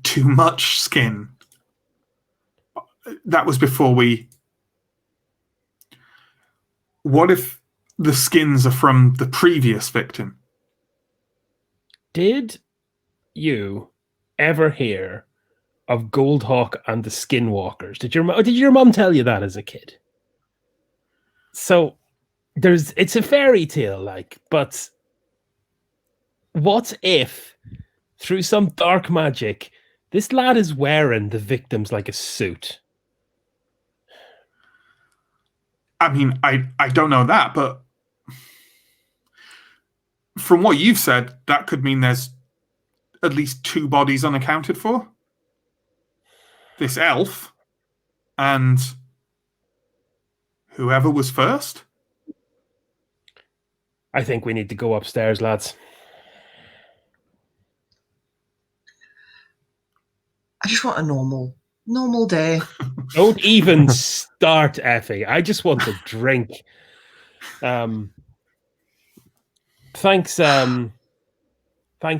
too much skin. That was before we... What if the skins are from the previous victim? Did you ever hear of Goldhawk and the Skinwalkers? Did your mom tell you that as a kid? So it's a fairy tale, like, but what if through some dark magic this lad is wearing the victims like a suit? I mean, I don't know that, but from what you've said, that could mean there's at least 2 bodies unaccounted for. This elf and whoever was first. I think we need to go upstairs, lads. I just want a normal day. Don't even start, Effie. I just want a drink. Thanks,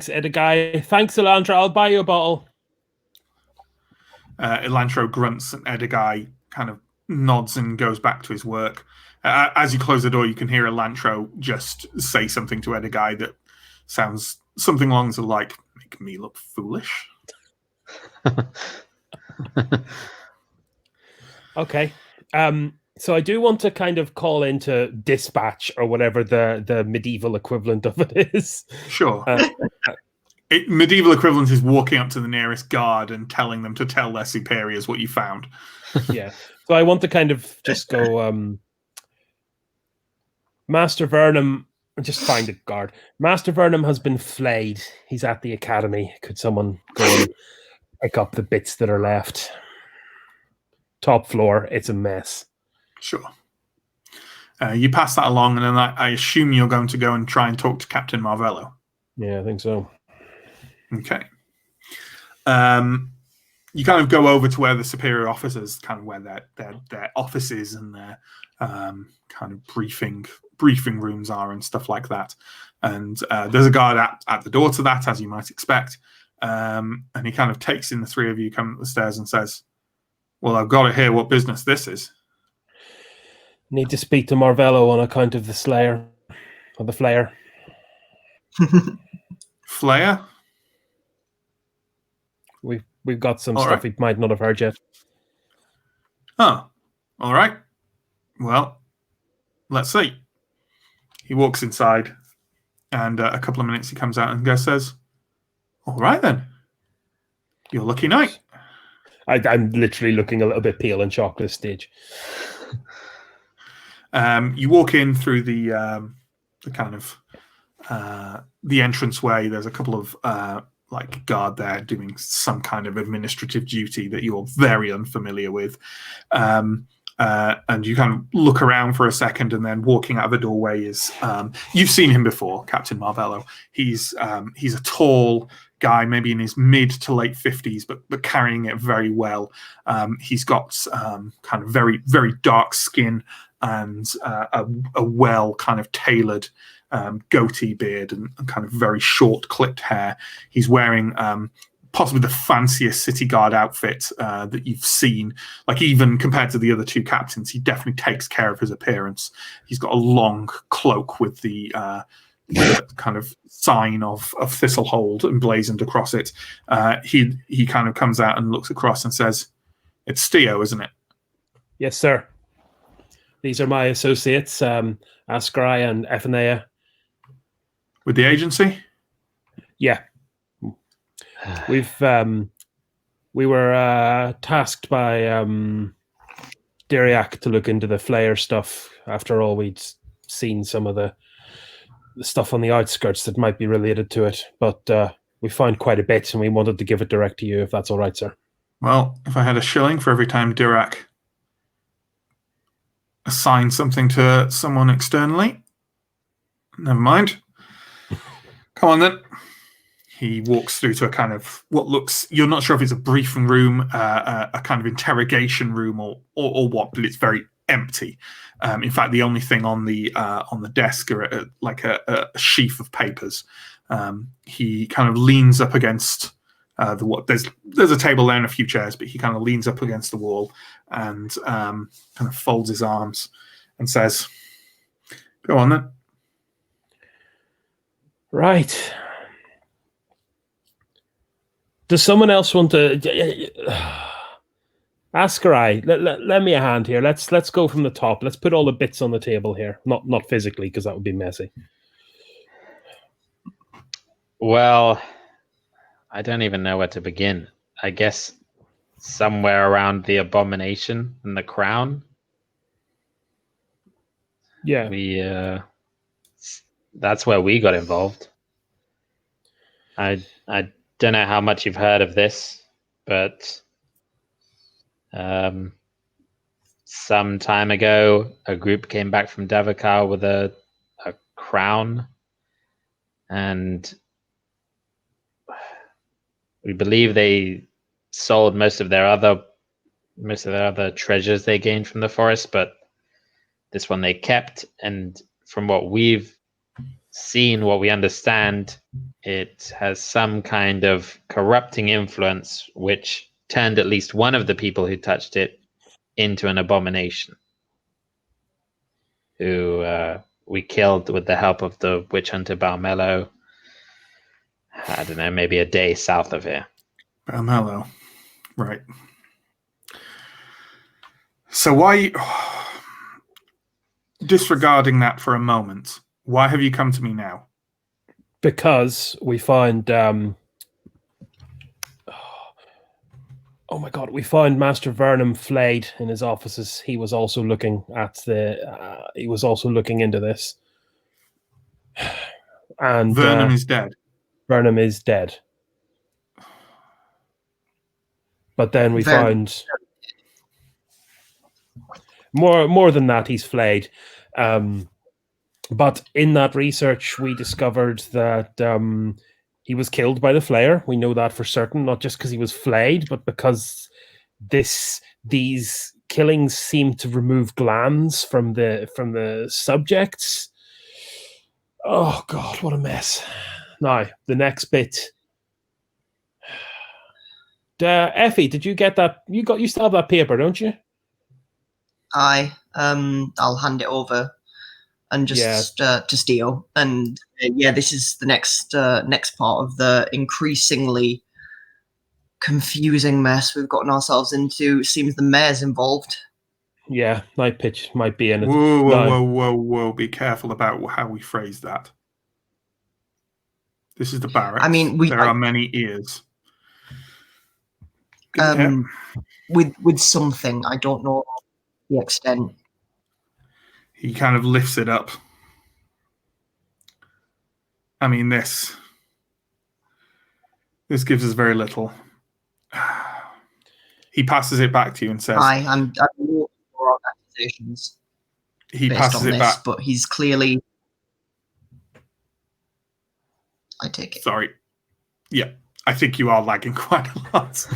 Edigai. Thanks, Elantra. I'll buy you a bottle. Elantro grunts and Edigai kind of nods and goes back to his work. As you close the door, you can hear Elantro just say something to Edigai that sounds something along the like, make me look foolish. Okay. So I do want to kind of call into dispatch or whatever the medieval equivalent of it is. Sure. Medieval equivalent is walking up to the nearest guard and telling them to tell their superiors what you found. Yeah. So I want to kind of just go, Master Vernum, just find a guard. Master Vernum has been flayed. He's at the academy. Could someone go and pick up the bits that are left? Top floor. It's a mess. Sure. You pass that along, and then I assume you're going to go and try and talk to Captain Marvello. Yeah, I think so. Okay. You kind of go over to where the superior officers, kind of where their offices and their kind of briefing rooms are and stuff like that. And there's a guard at the door to that, as you might expect. And he kind of takes in the 3 of you, come up the stairs and says, well, I've got to hear what business this is. Need to speak to Marvello on account of the Slayer. Or the Flayer. Flayer? We've got some all stuff right. he might not have heard yet. Oh, all right. Well, let's see. He walks inside, and a couple of minutes he comes out and says, all right then. Your lucky night. I'm literally looking a little bit pale and shocked at this stage. You walk in through the kind of the entranceway. There's a couple of like guard there doing some kind of administrative duty that you're very unfamiliar with. And you kind of look around for a second, and then walking out of the doorway is you've seen him before, Captain Marvello. He's a tall guy, maybe in his mid to late 50s, but carrying it very well. He's got kind of very, very dark skin and a well kind of tailored goatee beard and kind of very short clipped hair. He's wearing possibly the fanciest city guard outfit that you've seen. Like, even compared to the other 2 captains, he definitely takes care of his appearance. He's got a long cloak with the kind of sign of Thistlehold emblazoned across it. He kind of comes out and looks across and says, it's Steo, isn't it? Yes, sir. These are my associates, Askrai and Ephanea. With the agency? Yeah. We were tasked by Diriak to look into the Flayer stuff. After all, we'd seen some of the stuff on the outskirts that might be related to it, but we found quite a bit, and we wanted to give it direct to you, if that's all right, sir. Well, if I had a shilling for every time Dirac assigned something to someone externally, never mind. Come on then. He walks through to a kind of what looks, you're not sure if it's a briefing room, a kind of interrogation room or what, but it's very empty. In fact, the only thing on the desk are like a sheaf of papers. He kind of leans up against there's a table there and a few chairs, but he kind of leans up against the wall and kind of folds his arms and says, "Go on then." Right. Does someone else want to ask I? Lend me a hand here. Let's go from the top. Let's put all the bits on the table here. Not physically, because that would be messy. Well, I don't even know where to begin. I guess somewhere around the abomination and the crown. Yeah. We that's where we got involved. I don't know how much you've heard of this, but some time ago, a group came back from Davakar with a crown, and we believe they sold most of their other treasures they gained from the forest, but this one they kept. And from what we've seen, what we understand, it has some kind of corrupting influence, which turned at least one of the people who touched it into an abomination, who we killed with the help of the witch hunter Balmello. I don't know, maybe a day south of here. Balmello, right. So why, disregarding that for a moment, why have you come to me now? Because we find oh my god, we find Master Vernum flayed in his offices. He was also looking at he was also looking into this. And Vernum is dead. Vernum is dead. But then we find more than that, he's flayed. But in that research, we discovered that he was killed by the Flayer. We know that for certain, not just because he was flayed, but because these killings seem to remove glands from the subjects. Oh God, what a mess! Now the next bit. Effie, did you get that? You still have that paper, don't you? I'll hand it over and just to Steele. And this is the next part of the increasingly confusing mess we've gotten ourselves into. Seems the mayor's involved. Yeah, my pitch might be in it. Whoa! Be careful about how we phrase that. This is the barracks. I mean, there are many ears. With something, I don't know the extent. He kind of lifts it up. I mean, this gives us very little. He passes it back to you and says, I'm more accusations. He passes it back, but he's clearly. I take it. Sorry. Yeah, I think you are lagging quite a lot.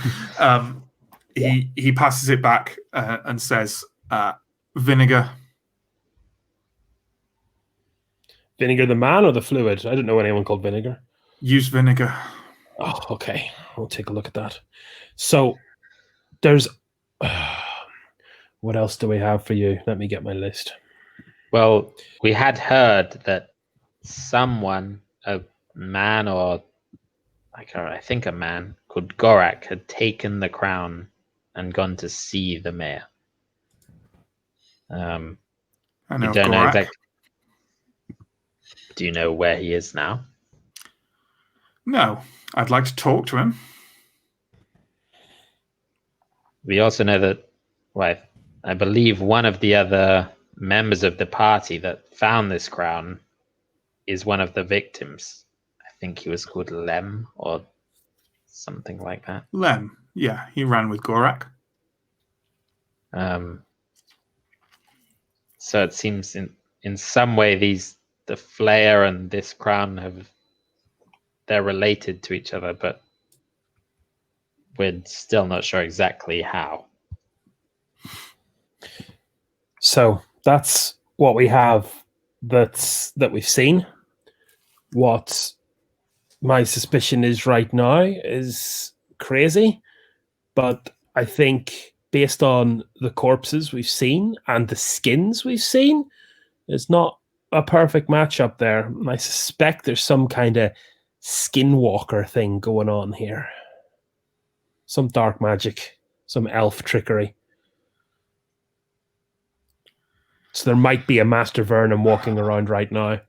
He passes it back and says, "Vinegar." Vinegar the man or the fluid? I don't know anyone called Vinegar. Use vinegar. Oh, okay. I'll take a look at that. So there's... what else do we have for you? Let me get my list. Well, we had heard that someone, a man or I think a man called Gorak, had taken the crown and gone to see the mayor. I know you don't Gorak. know exactly. Do you know where he is now? No, I'd like to talk to him. We also know that, well, I believe one of the other members of the party that found this crown is one of the victims. I think he was called Lem or something like that. Lem, yeah, he ran with Gorak. So it seems in some way the Flayer and this crown have they're related to each other, but we're still not sure exactly how. So that's what we have that we've seen. What my suspicion is right now is crazy, but I think based on the corpses we've seen and the skins we've seen, there's not a perfect matchup there. And I suspect there's some kind of skinwalker thing going on here. Some dark magic, some elf trickery. So there might be a Master Vernon walking around right now.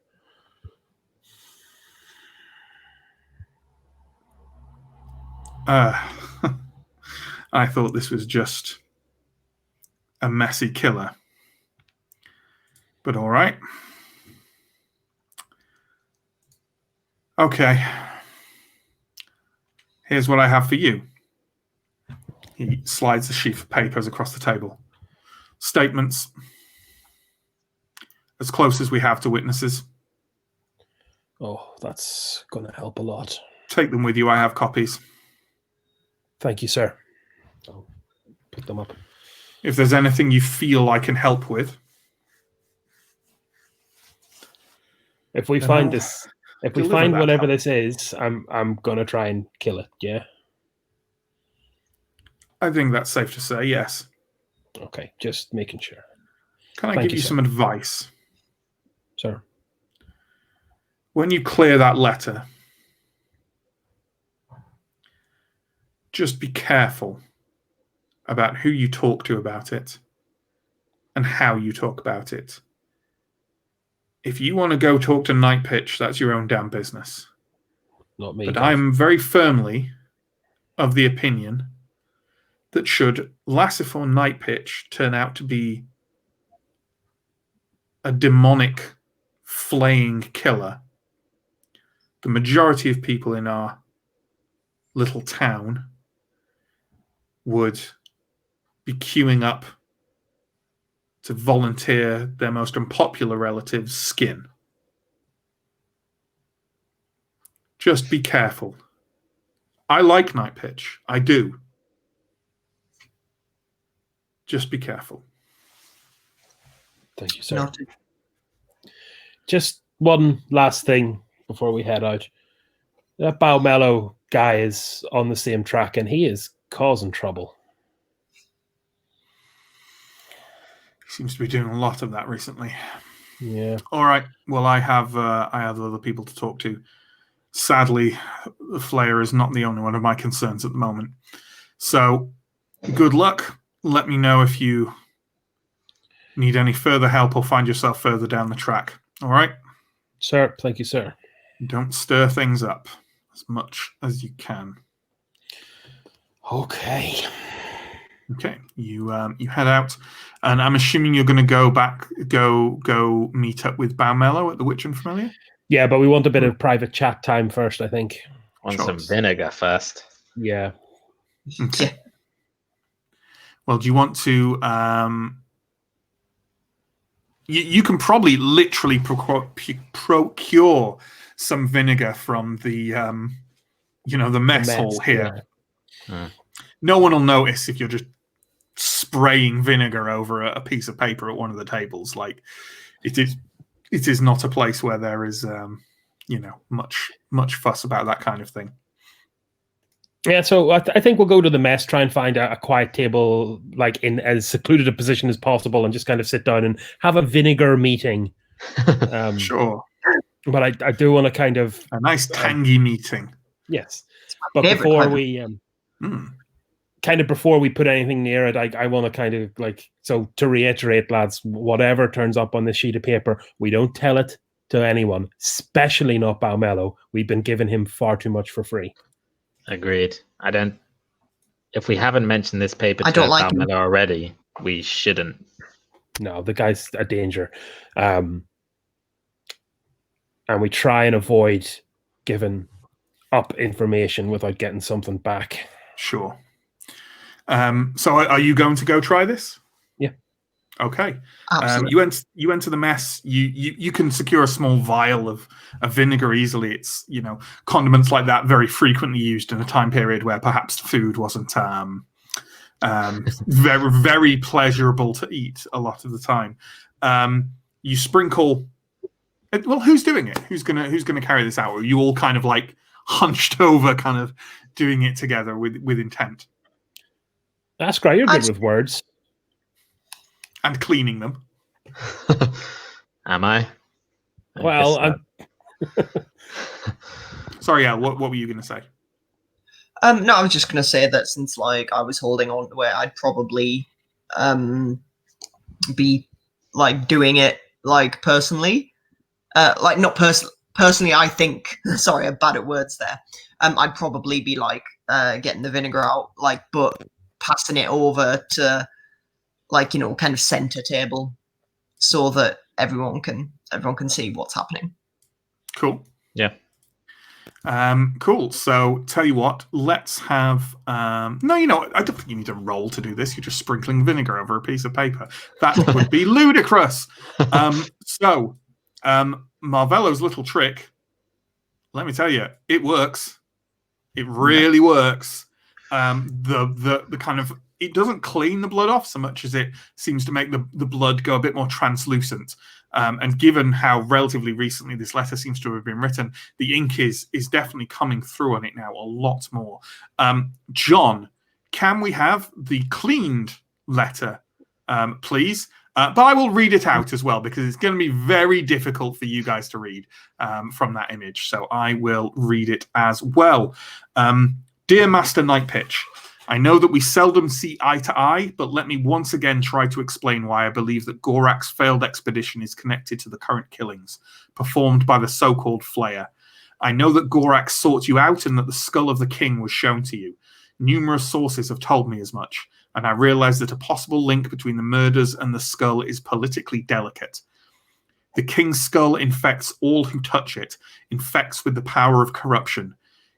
I thought this was just a messy killer. But all right. Okay. Here's what I have for you. He slides the sheaf of papers across the table. Statements. As close as we have to witnesses. Oh, that's going to help a lot. Take them with you. I have copies. Thank you, sir. I'll put them up. If there's anything you feel I can help with. If we find this, if we find whatever help. this is, I'm gonna try and kill it. Yeah. I think that's safe to say, yes. Okay, just making sure. Can I Thank give you, you sir. some advice? Sir. When you clear that letter, just be careful about who you talk to about it and how you talk about it. If you want to go talk to Night Pitch, that's your own damn business. Not me. But Gav. I'm very firmly of the opinion that should Lassifon Night Pitch turn out to be a demonic flaying killer, the majority of people in our little town would be queuing up to volunteer their most unpopular relative's skin. Just be careful. I like Night Pitch. I do. Just be careful. Thank you, sir. Noted. Just one last thing before we head out. That Balmello guy is on the same track, and he is causing trouble. Seems to be doing a lot of that recently. Yeah. All right. Well, I have other people to talk to. Sadly, the Flayer is not the only one of my concerns at the moment. So, good luck. Let me know if you need any further help or find yourself further down the track. All right? Sir, thank you, sir. Don't stir things up as much as you can. Okay. Okay, you head out, and I'm assuming you're going to go meet up with Balmello at the Witch and Familiar. Yeah, but we want a bit of private chat time first, I think. Want Sure. some vinegar first. Yeah. Okay. Yeah. Well, do you want to? You can probably literally procure some vinegar from the the mess hall here. Yeah. No one will notice if you're just spraying vinegar over a piece of paper at one of the tables. Like it is not a place where there is much fuss about that kind of thing. Yeah, so I think we'll go to the mess, try and find a quiet table, like in as secluded a position as possible, and just kind of sit down and have a vinegar meeting. Sure. But I do want to kind of A nice tangy meeting. yes. But Favorite before kind of- we before we put anything near it, I want to kind of so to reiterate, lads, whatever turns up on this sheet of paper, we don't tell it to anyone, especially not Balmello. We've been giving him far too much for free. Agreed. If we haven't mentioned this paper I to don't like him. Balmello already, we shouldn't. No, the guy's a danger. And we try and avoid giving up information without getting something back. Sure. So are you going to go try this? Yeah. Okay. Absolutely. You enter the mess. You can secure a small vial of vinegar easily. It's condiments like that very frequently used in a time period where perhaps food wasn't very very pleasurable to eat a lot of the time. You sprinkle. Well, who's doing it? Who's gonna carry this out? Are you all kind of like hunched over, kind of doing it together with intent? That's great. You're good with words. And cleaning them. Am I? Well, sorry, yeah. What were you going to say? No, I was just going to say that since like I was holding on to it, I'd probably be like doing it like personally, like not personally. I think sorry, I'm bad at words there. I'd probably be like getting the vinegar out, like, but passing it over to like kind of center table, so that everyone can see what's happening. Cool. Yeah. Cool. So tell you what, let's have no, I don't think you need a roll to do this. You're just sprinkling vinegar over a piece of paper. That would be ludicrous. So Marvello's little trick, let me tell you, it works. It really works. The kind of, it doesn't clean the blood off so much as it seems to make the blood go a bit more translucent. And given how relatively recently this letter seems to have been written, the ink is definitely coming through on it now a lot more. John, can we have the cleaned letter, please? But I will read it out as well, because it's going to be very difficult for you guys to read from that image. So I will read it as well. Dear Master Nightpitch, I know that we seldom see eye to eye, but let me once again try to explain why I believe that Gorak's failed expedition is connected to the current killings performed by the so-called Flayer. I know that Gorak sought you out and that the skull of the king was shown to you. Numerous sources have told me as much, and I realize that a possible link between the murders and the skull is politically delicate. The king's skull infects all who touch it, infects with the power of corruption.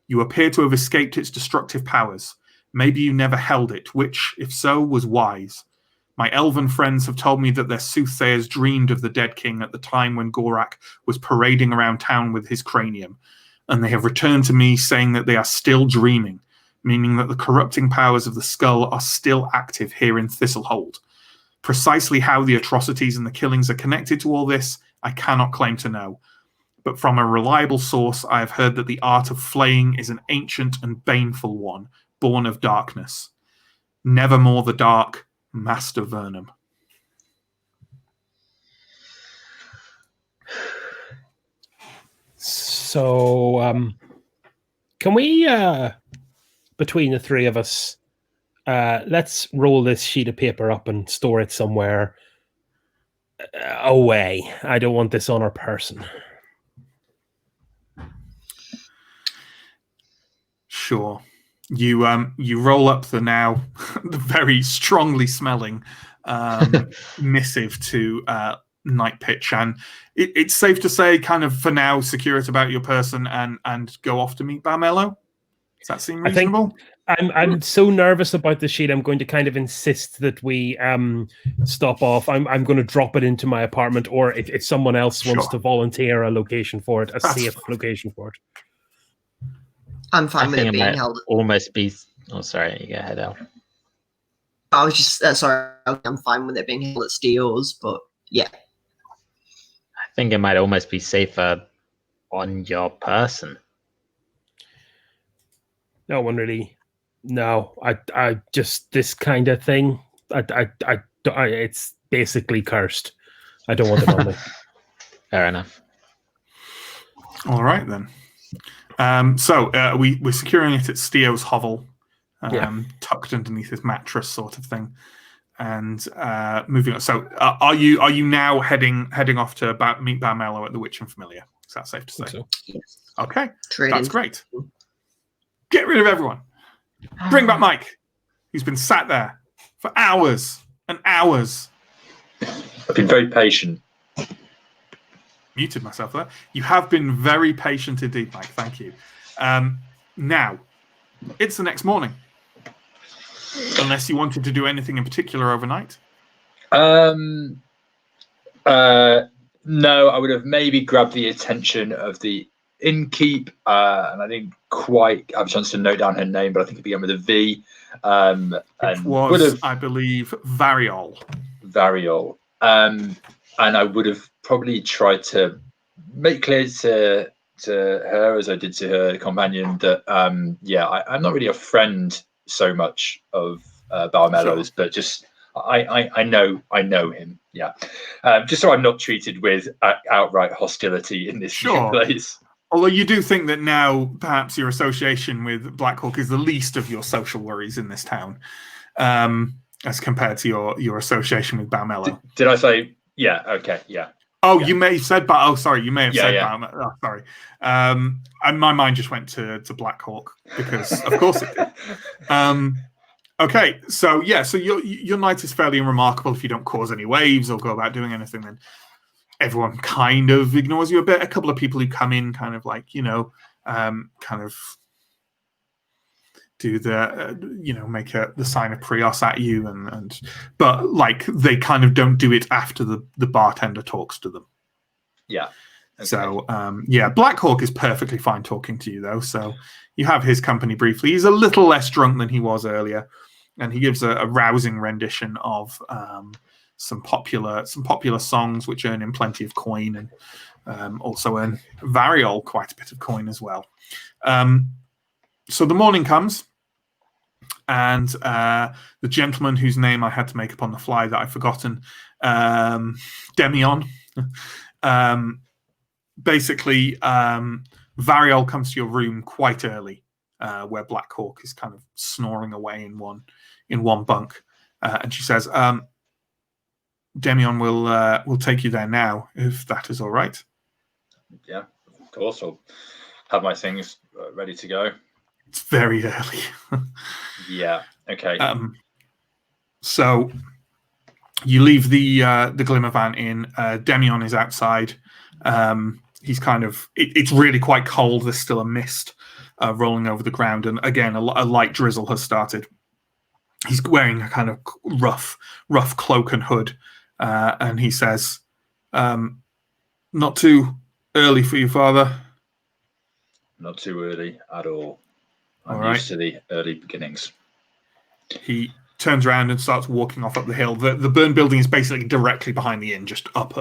You appear to have escaped its destructive powers. Maybe you never held it, which, if so, was wise. My elven friends have told me that their soothsayers dreamed of the dead king at the time when Gorak was parading around town with his cranium, and they have returned to me saying that they are still dreaming, meaning that the corrupting powers of the skull are still active here in Thistlehold. Precisely how the atrocities and the killings are connected to all this, I cannot claim to know. But from a reliable source, I have heard that the art of flaying is an ancient and baneful one, born of darkness. Nevermore the dark, Master Vernum. So, can we, between the three of us, let's roll this sheet of paper up and store it somewhere away. I don't want this on our person. Sure. You roll up the now the very strongly smelling missive to Nightpitch, and it's safe to say, kind of for now, secure it about your person and go off to meet Barmello. Does that seem reasonable? I'm so nervous about the sheet. I'm going to kind of insist that we stop off. I'm going to drop it into my apartment, or if someone else wants to volunteer a location for it, safe location for it. I'm fine with it being held. Almost be. Oh, sorry. You go ahead, Elle. I was just sorry. I'm fine with it being held at Steele's, but yeah. I think it might almost be safer on your person. No one really. No, I just this kind of thing. I it's basically cursed. I don't want it on me. Fair enough. All right then. So we're securing it at Steele's hovel, tucked underneath his mattress, sort of thing, and moving on. So, are you now heading off to meet Barmello at the Witch and Familiar? Is that safe to say? So. Yes. Okay, that's great. Get rid of everyone. Bring back Mike, who's been sat there for hours and hours. I've been very patient. Muted myself there. You have been very patient indeed, Mike. Thank you. Now, it's the next morning. Unless you wanted to do anything in particular overnight. No, I would have maybe grabbed the attention of the innkeep, and I didn't quite have a chance to note down her name, but I think it began with a V. And was, would have, I believe, Variol. Variol. And I would have probably tried to make clear to her, as I did to her companion, that I'm not really a friend so much of Balmello's, but just I know him. Yeah, just so I'm not treated with outright hostility in this new place. Although you do think that now perhaps your association with Blackhawk is the least of your social worries in this town, as compared to your association with Balmello. Did I say yeah? Okay, yeah. Oh, yeah. You may have said, oh, sorry, you may have said Balmello. Oh, sorry. And my mind just went to Blackhawk because, of course, it did. Okay, so your night is fairly unremarkable if you don't cause any waves or go about doing anything. Then everyone kind of ignores you a bit. A couple of people who come in, kind of like kind of do the make the sign of Prios at you, but like they kind of don't do it after the bartender talks to them. Yeah. Okay. So Blackhawk is perfectly fine talking to you though. So you have his company briefly. He's a little less drunk than he was earlier, and he gives a rousing rendition of some popular songs which earn him plenty of coin, and also earn Variol quite a bit of coin as well. So the morning comes, and the gentleman whose name I had to make up on the fly that I've forgotten, Demion. Basically, Variol comes to your room quite early, where Blackhawk is kind of snoring away in one bunk, and she says, "Demion will take you there now, if that is all right." Yeah, of course. I'll have my things ready to go. It's very early. Yeah. Okay. So you leave the Glimmervan in. Demion is outside. He's kind of. It's really quite cold. There's still a mist rolling over the ground, and again, a light drizzle has started. He's wearing a kind of rough cloak and hood, and he says, "Not too early for you, Father." Not too early at all. I'm all used to the early beginnings. He turns around and starts walking off up the hill. The burn building is basically directly behind the inn, just up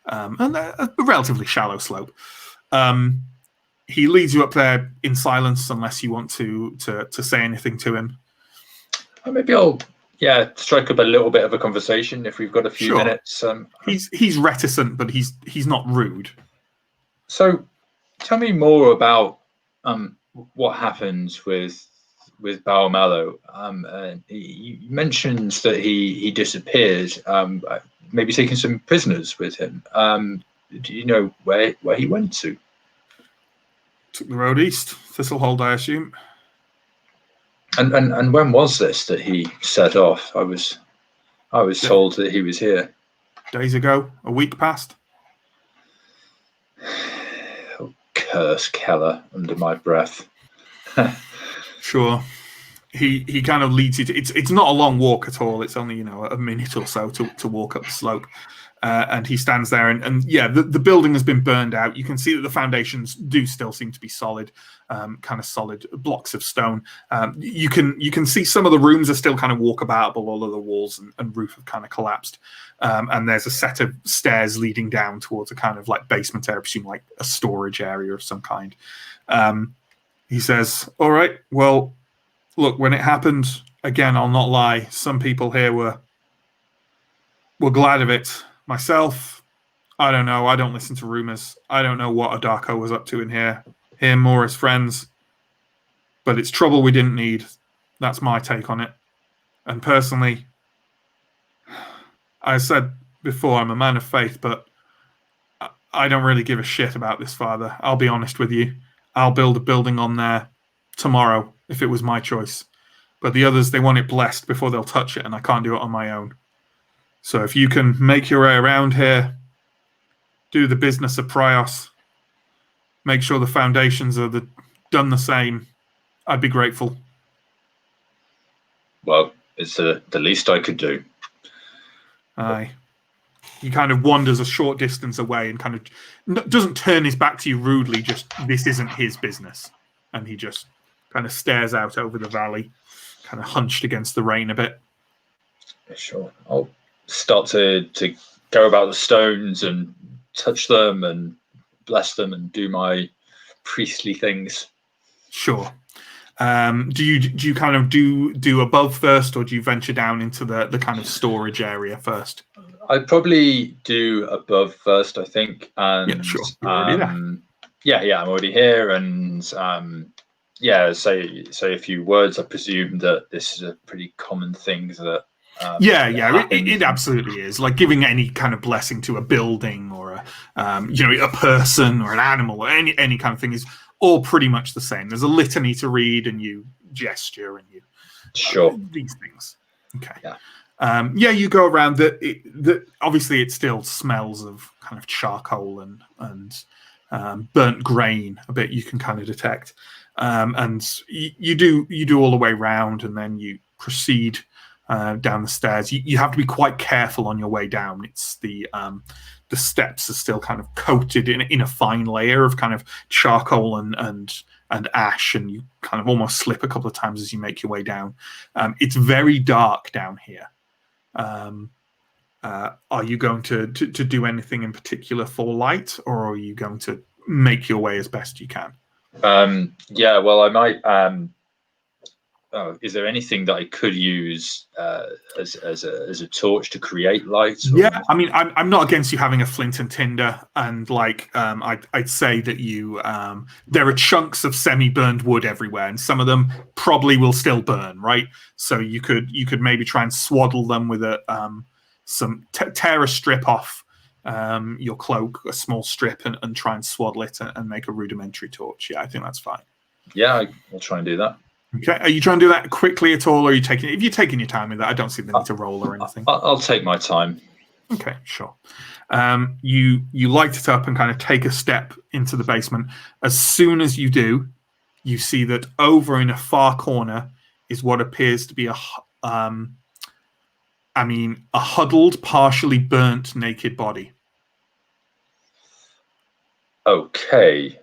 and a relatively shallow slope. He leads you up there in silence, unless you want to say anything to him. Maybe I'll strike up a little bit of a conversation if we've got a few minutes. He's reticent, but he's not rude. So, tell me more about what happens with Balmello. You mentioned that he disappeared, maybe taking some prisoners with him. Do you know where he went to? Took the road east, Thistlehold, I assume. And when was this that he set off? I was told that he was here days ago. A week past. Oh, curse Keller under my breath. Sure. He kind of leads you to, it's not a long walk at all. It's only a minute or so to walk up the slope, and he stands there and the building has been burned out. You can see that the foundations do still seem to be solid, kind of solid blocks of stone. You can see some of the rooms are still kind of walkaboutable. All of the walls and roof have kind of collapsed, and there's a set of stairs leading down towards a kind of like basement area, I presume like a storage area of some kind. He says, "All right, well, look, when it happened, again, I'll not lie, some people here were glad of it. Myself, I don't know. I don't listen to rumors. I don't know what Adarko was up to in here. Him or his friends. But it's trouble we didn't need. That's my take on it. And personally, I said before, I'm a man of faith, but I don't really give a shit about this, Father. I'll be honest with you. I'll build a building on there tomorrow if it was my choice. But the others, they want it blessed before they'll touch it, and I can't do it on my own. So if you can make your way around here, do the business of Prios, make sure the foundations are done the same, I'd be grateful." Well, it's the least I could do. Aye. He kind of wanders a short distance away and kind of doesn't turn his back to you rudely, just this isn't his business. And he just kind of stares out over the valley, kind of hunched against the rain a bit. Sure. I'll start to go about the stones and touch them and bless them and do my priestly things. Sure. Do you kind of do above first, or do you venture down into the kind of storage area first? I'd probably do above first, I think. And yeah, sure. You're already there. Yeah, I'm already here, and say a few words. I presume that this is a pretty common thing that. It absolutely is. Like giving any kind of blessing to a building or a person or an animal or any kind of thing is all pretty much the same. There's a litany to read, and you gesture and you these things. Okay. Yeah. You go around. Obviously it still smells of kind of charcoal and burnt grain a bit. You can kind of detect, and you do all the way round, and then you proceed down the stairs. You have to be quite careful on your way down. It's the steps are still kind of coated in a fine layer of kind of charcoal and ash, and you kind of almost slip a couple of times as you make your way down. It's very dark down here. Are you going to do anything in particular for light, or are you going to make your way as best you can? Well, I might. Is there anything that I could use as a torch to create light? Or? Yeah, I mean, I'm not against you having a flint and tinder, and I'd say that you there are chunks of semi-burned wood everywhere, and some of them probably will still burn, right? So you could maybe try and swaddle them with tear a strip off your cloak, a small strip, and try and swaddle it and make a rudimentary torch. Yeah, I think that's fine. Yeah, I'll try and do that. Okay, are you trying to do that quickly at all, or are you taking? If you're taking your time with that, I don't see the need to roll or anything. I'll take my time. Okay, sure. You light it up and kind of take a step into the basement. As soon as you do, you see that over in a far corner is what appears to be a huddled, partially burnt, naked body. Okay.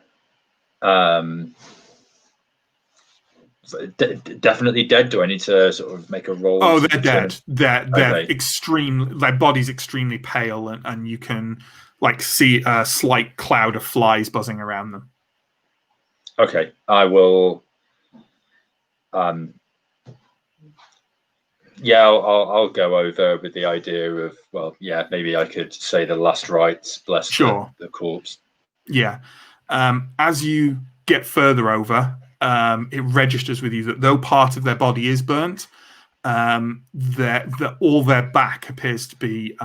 Definitely dead. Do I need to sort of make a roll? Oh, they're dead. They're extreme. Their body's extremely pale, and you can see a slight cloud of flies buzzing around them. Okay, I will. I'll go over with the idea of maybe I could say the last rites, bless the corpse. Yeah. As you get further over, it registers with you that though part of their body is burnt, all their back appears to be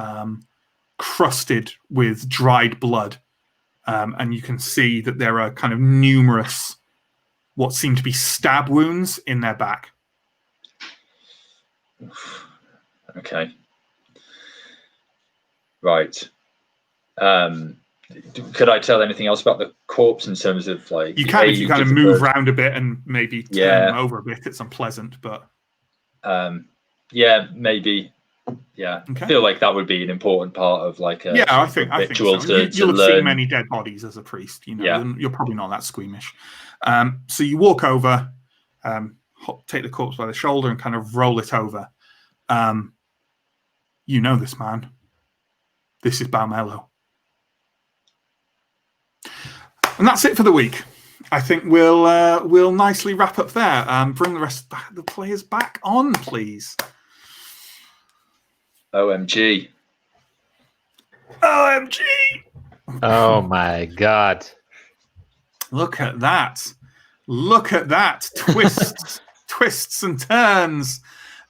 crusted with dried blood, and you can see that there are kind of numerous what seem to be stab wounds in their back. Okay. Right. Could I tell anything else about the corpse in terms of you can if you kind of move around a bit and maybe turn them over a bit? It's unpleasant, but maybe. Yeah, okay. I feel like that would be an important part of I think so. You'll have seen many dead bodies as a priest. You're probably not that squeamish. So you walk over, take the corpse by the shoulder and kind of roll it over. You know this man. This is Balmello. And that's it for the week. I think we'll nicely wrap up there. Bring the rest of the players back on, please. OMG. OMG. Oh my God. Look at that. Twists and turns.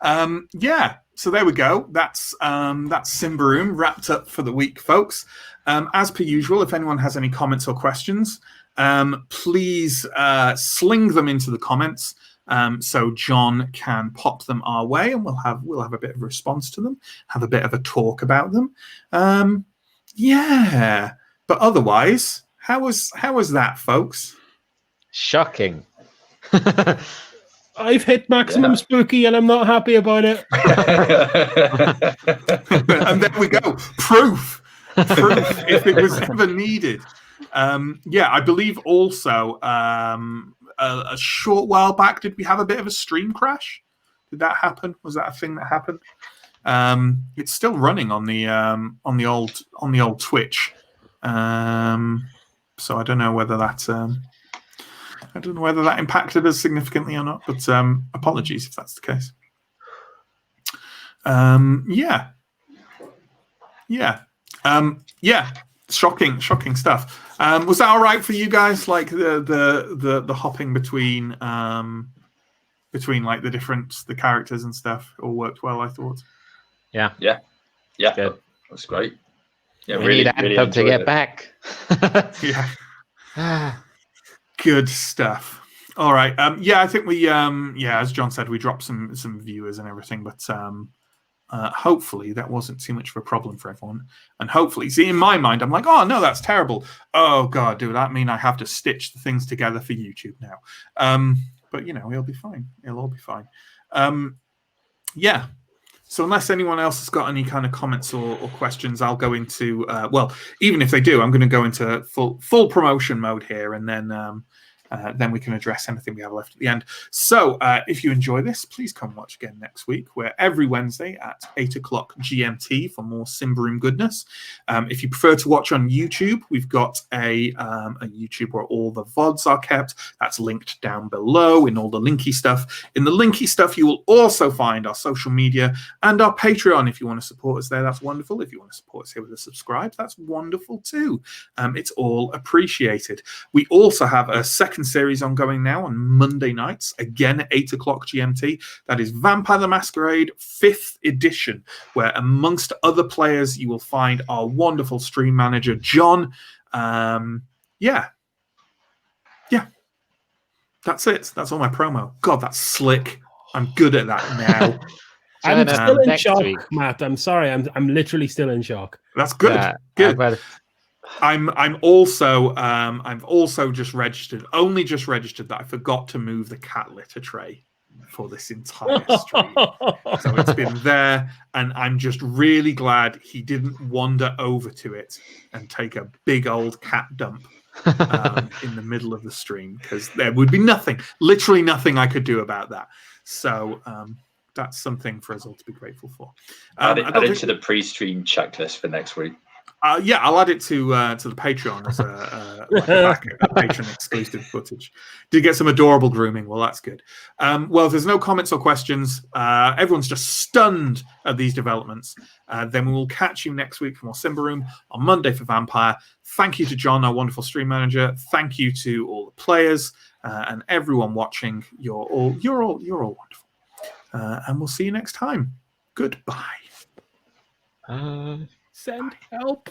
So there we go. That's Symbaroum wrapped up for the week, folks. As per usual, if anyone has any comments or questions, please sling them into the comments so John can pop them our way, and we'll have a bit of a response to them, have a bit of a talk about them. But otherwise, how was that, folks? Shocking. I've hit maximum spooky and I'm not happy about it. And there we go. Proof if it was ever needed. I believe also a short while back, did we have a bit of a stream crash? Did that happen? Was that a thing that happened? It's still running on the old Twitch. So I don't know whether that impacted us significantly or not, but apologies if that's the case. Shocking stuff. Was that all right for you guys? Like the hopping between like the characters and stuff all worked well, I thought. Yeah. Good. That's great. Yeah, we really, need really Anthem to get it. back. Yeah. Good stuff. All right. I think we as John said, we dropped some viewers and everything, but hopefully that wasn't too much of a problem for everyone. And hopefully, see, in my mind, I'm like, oh no, that's terrible. Oh god, does that mean I have to stitch the things together for YouTube now? But it'll be fine. It'll all be fine. So unless anyone else has got any kind of comments or questions, I'll go into even if they do, I'm going to go into full promotion mode here, and then we can address anything we have left at the end. So if you enjoy this, please come watch again next week. We're every Wednesday at 8 o'clock GMT for more Symbaroum goodness. If you prefer to watch on YouTube, we've got a YouTube where all the VODs are kept. That's linked down below in all the linky stuff. In the linky stuff, you will also find our social media and our Patreon. If you want to support us there, that's wonderful. If you want to support us here with a subscribe, that's wonderful too. It's all appreciated. We also have a second series ongoing now on Monday nights, again at 8 o'clock GMT. That is Vampire the Masquerade 5th edition, where amongst other players you will find our wonderful stream manager John. That's it. That's all my promo. God, that's slick. I'm good at that now. I'm still in shock, Matt. I'm sorry. I'm literally still in shock. That's good. Yeah, good. I'm also just registered. Only just registered that I forgot to move the cat litter tray for this entire stream. So it's been there, and I'm just really glad he didn't wander over to it and take a big old cat dump in the middle of the stream, because there would be literally nothing I could do about that. So that's something for us all to be grateful for. Add it to the pre-stream checklist for next week. I'll add it to the Patreon as a patron exclusive footage. Did get some adorable grooming. Well, that's good. Well, if there's no comments or questions, everyone's just stunned at these developments. Then we will catch you next week for more Symbaroum on Monday for Vampire. Thank you to John, our wonderful stream manager. Thank you to all the players and everyone watching. You're all wonderful. And we'll see you next time. Goodbye. Send help.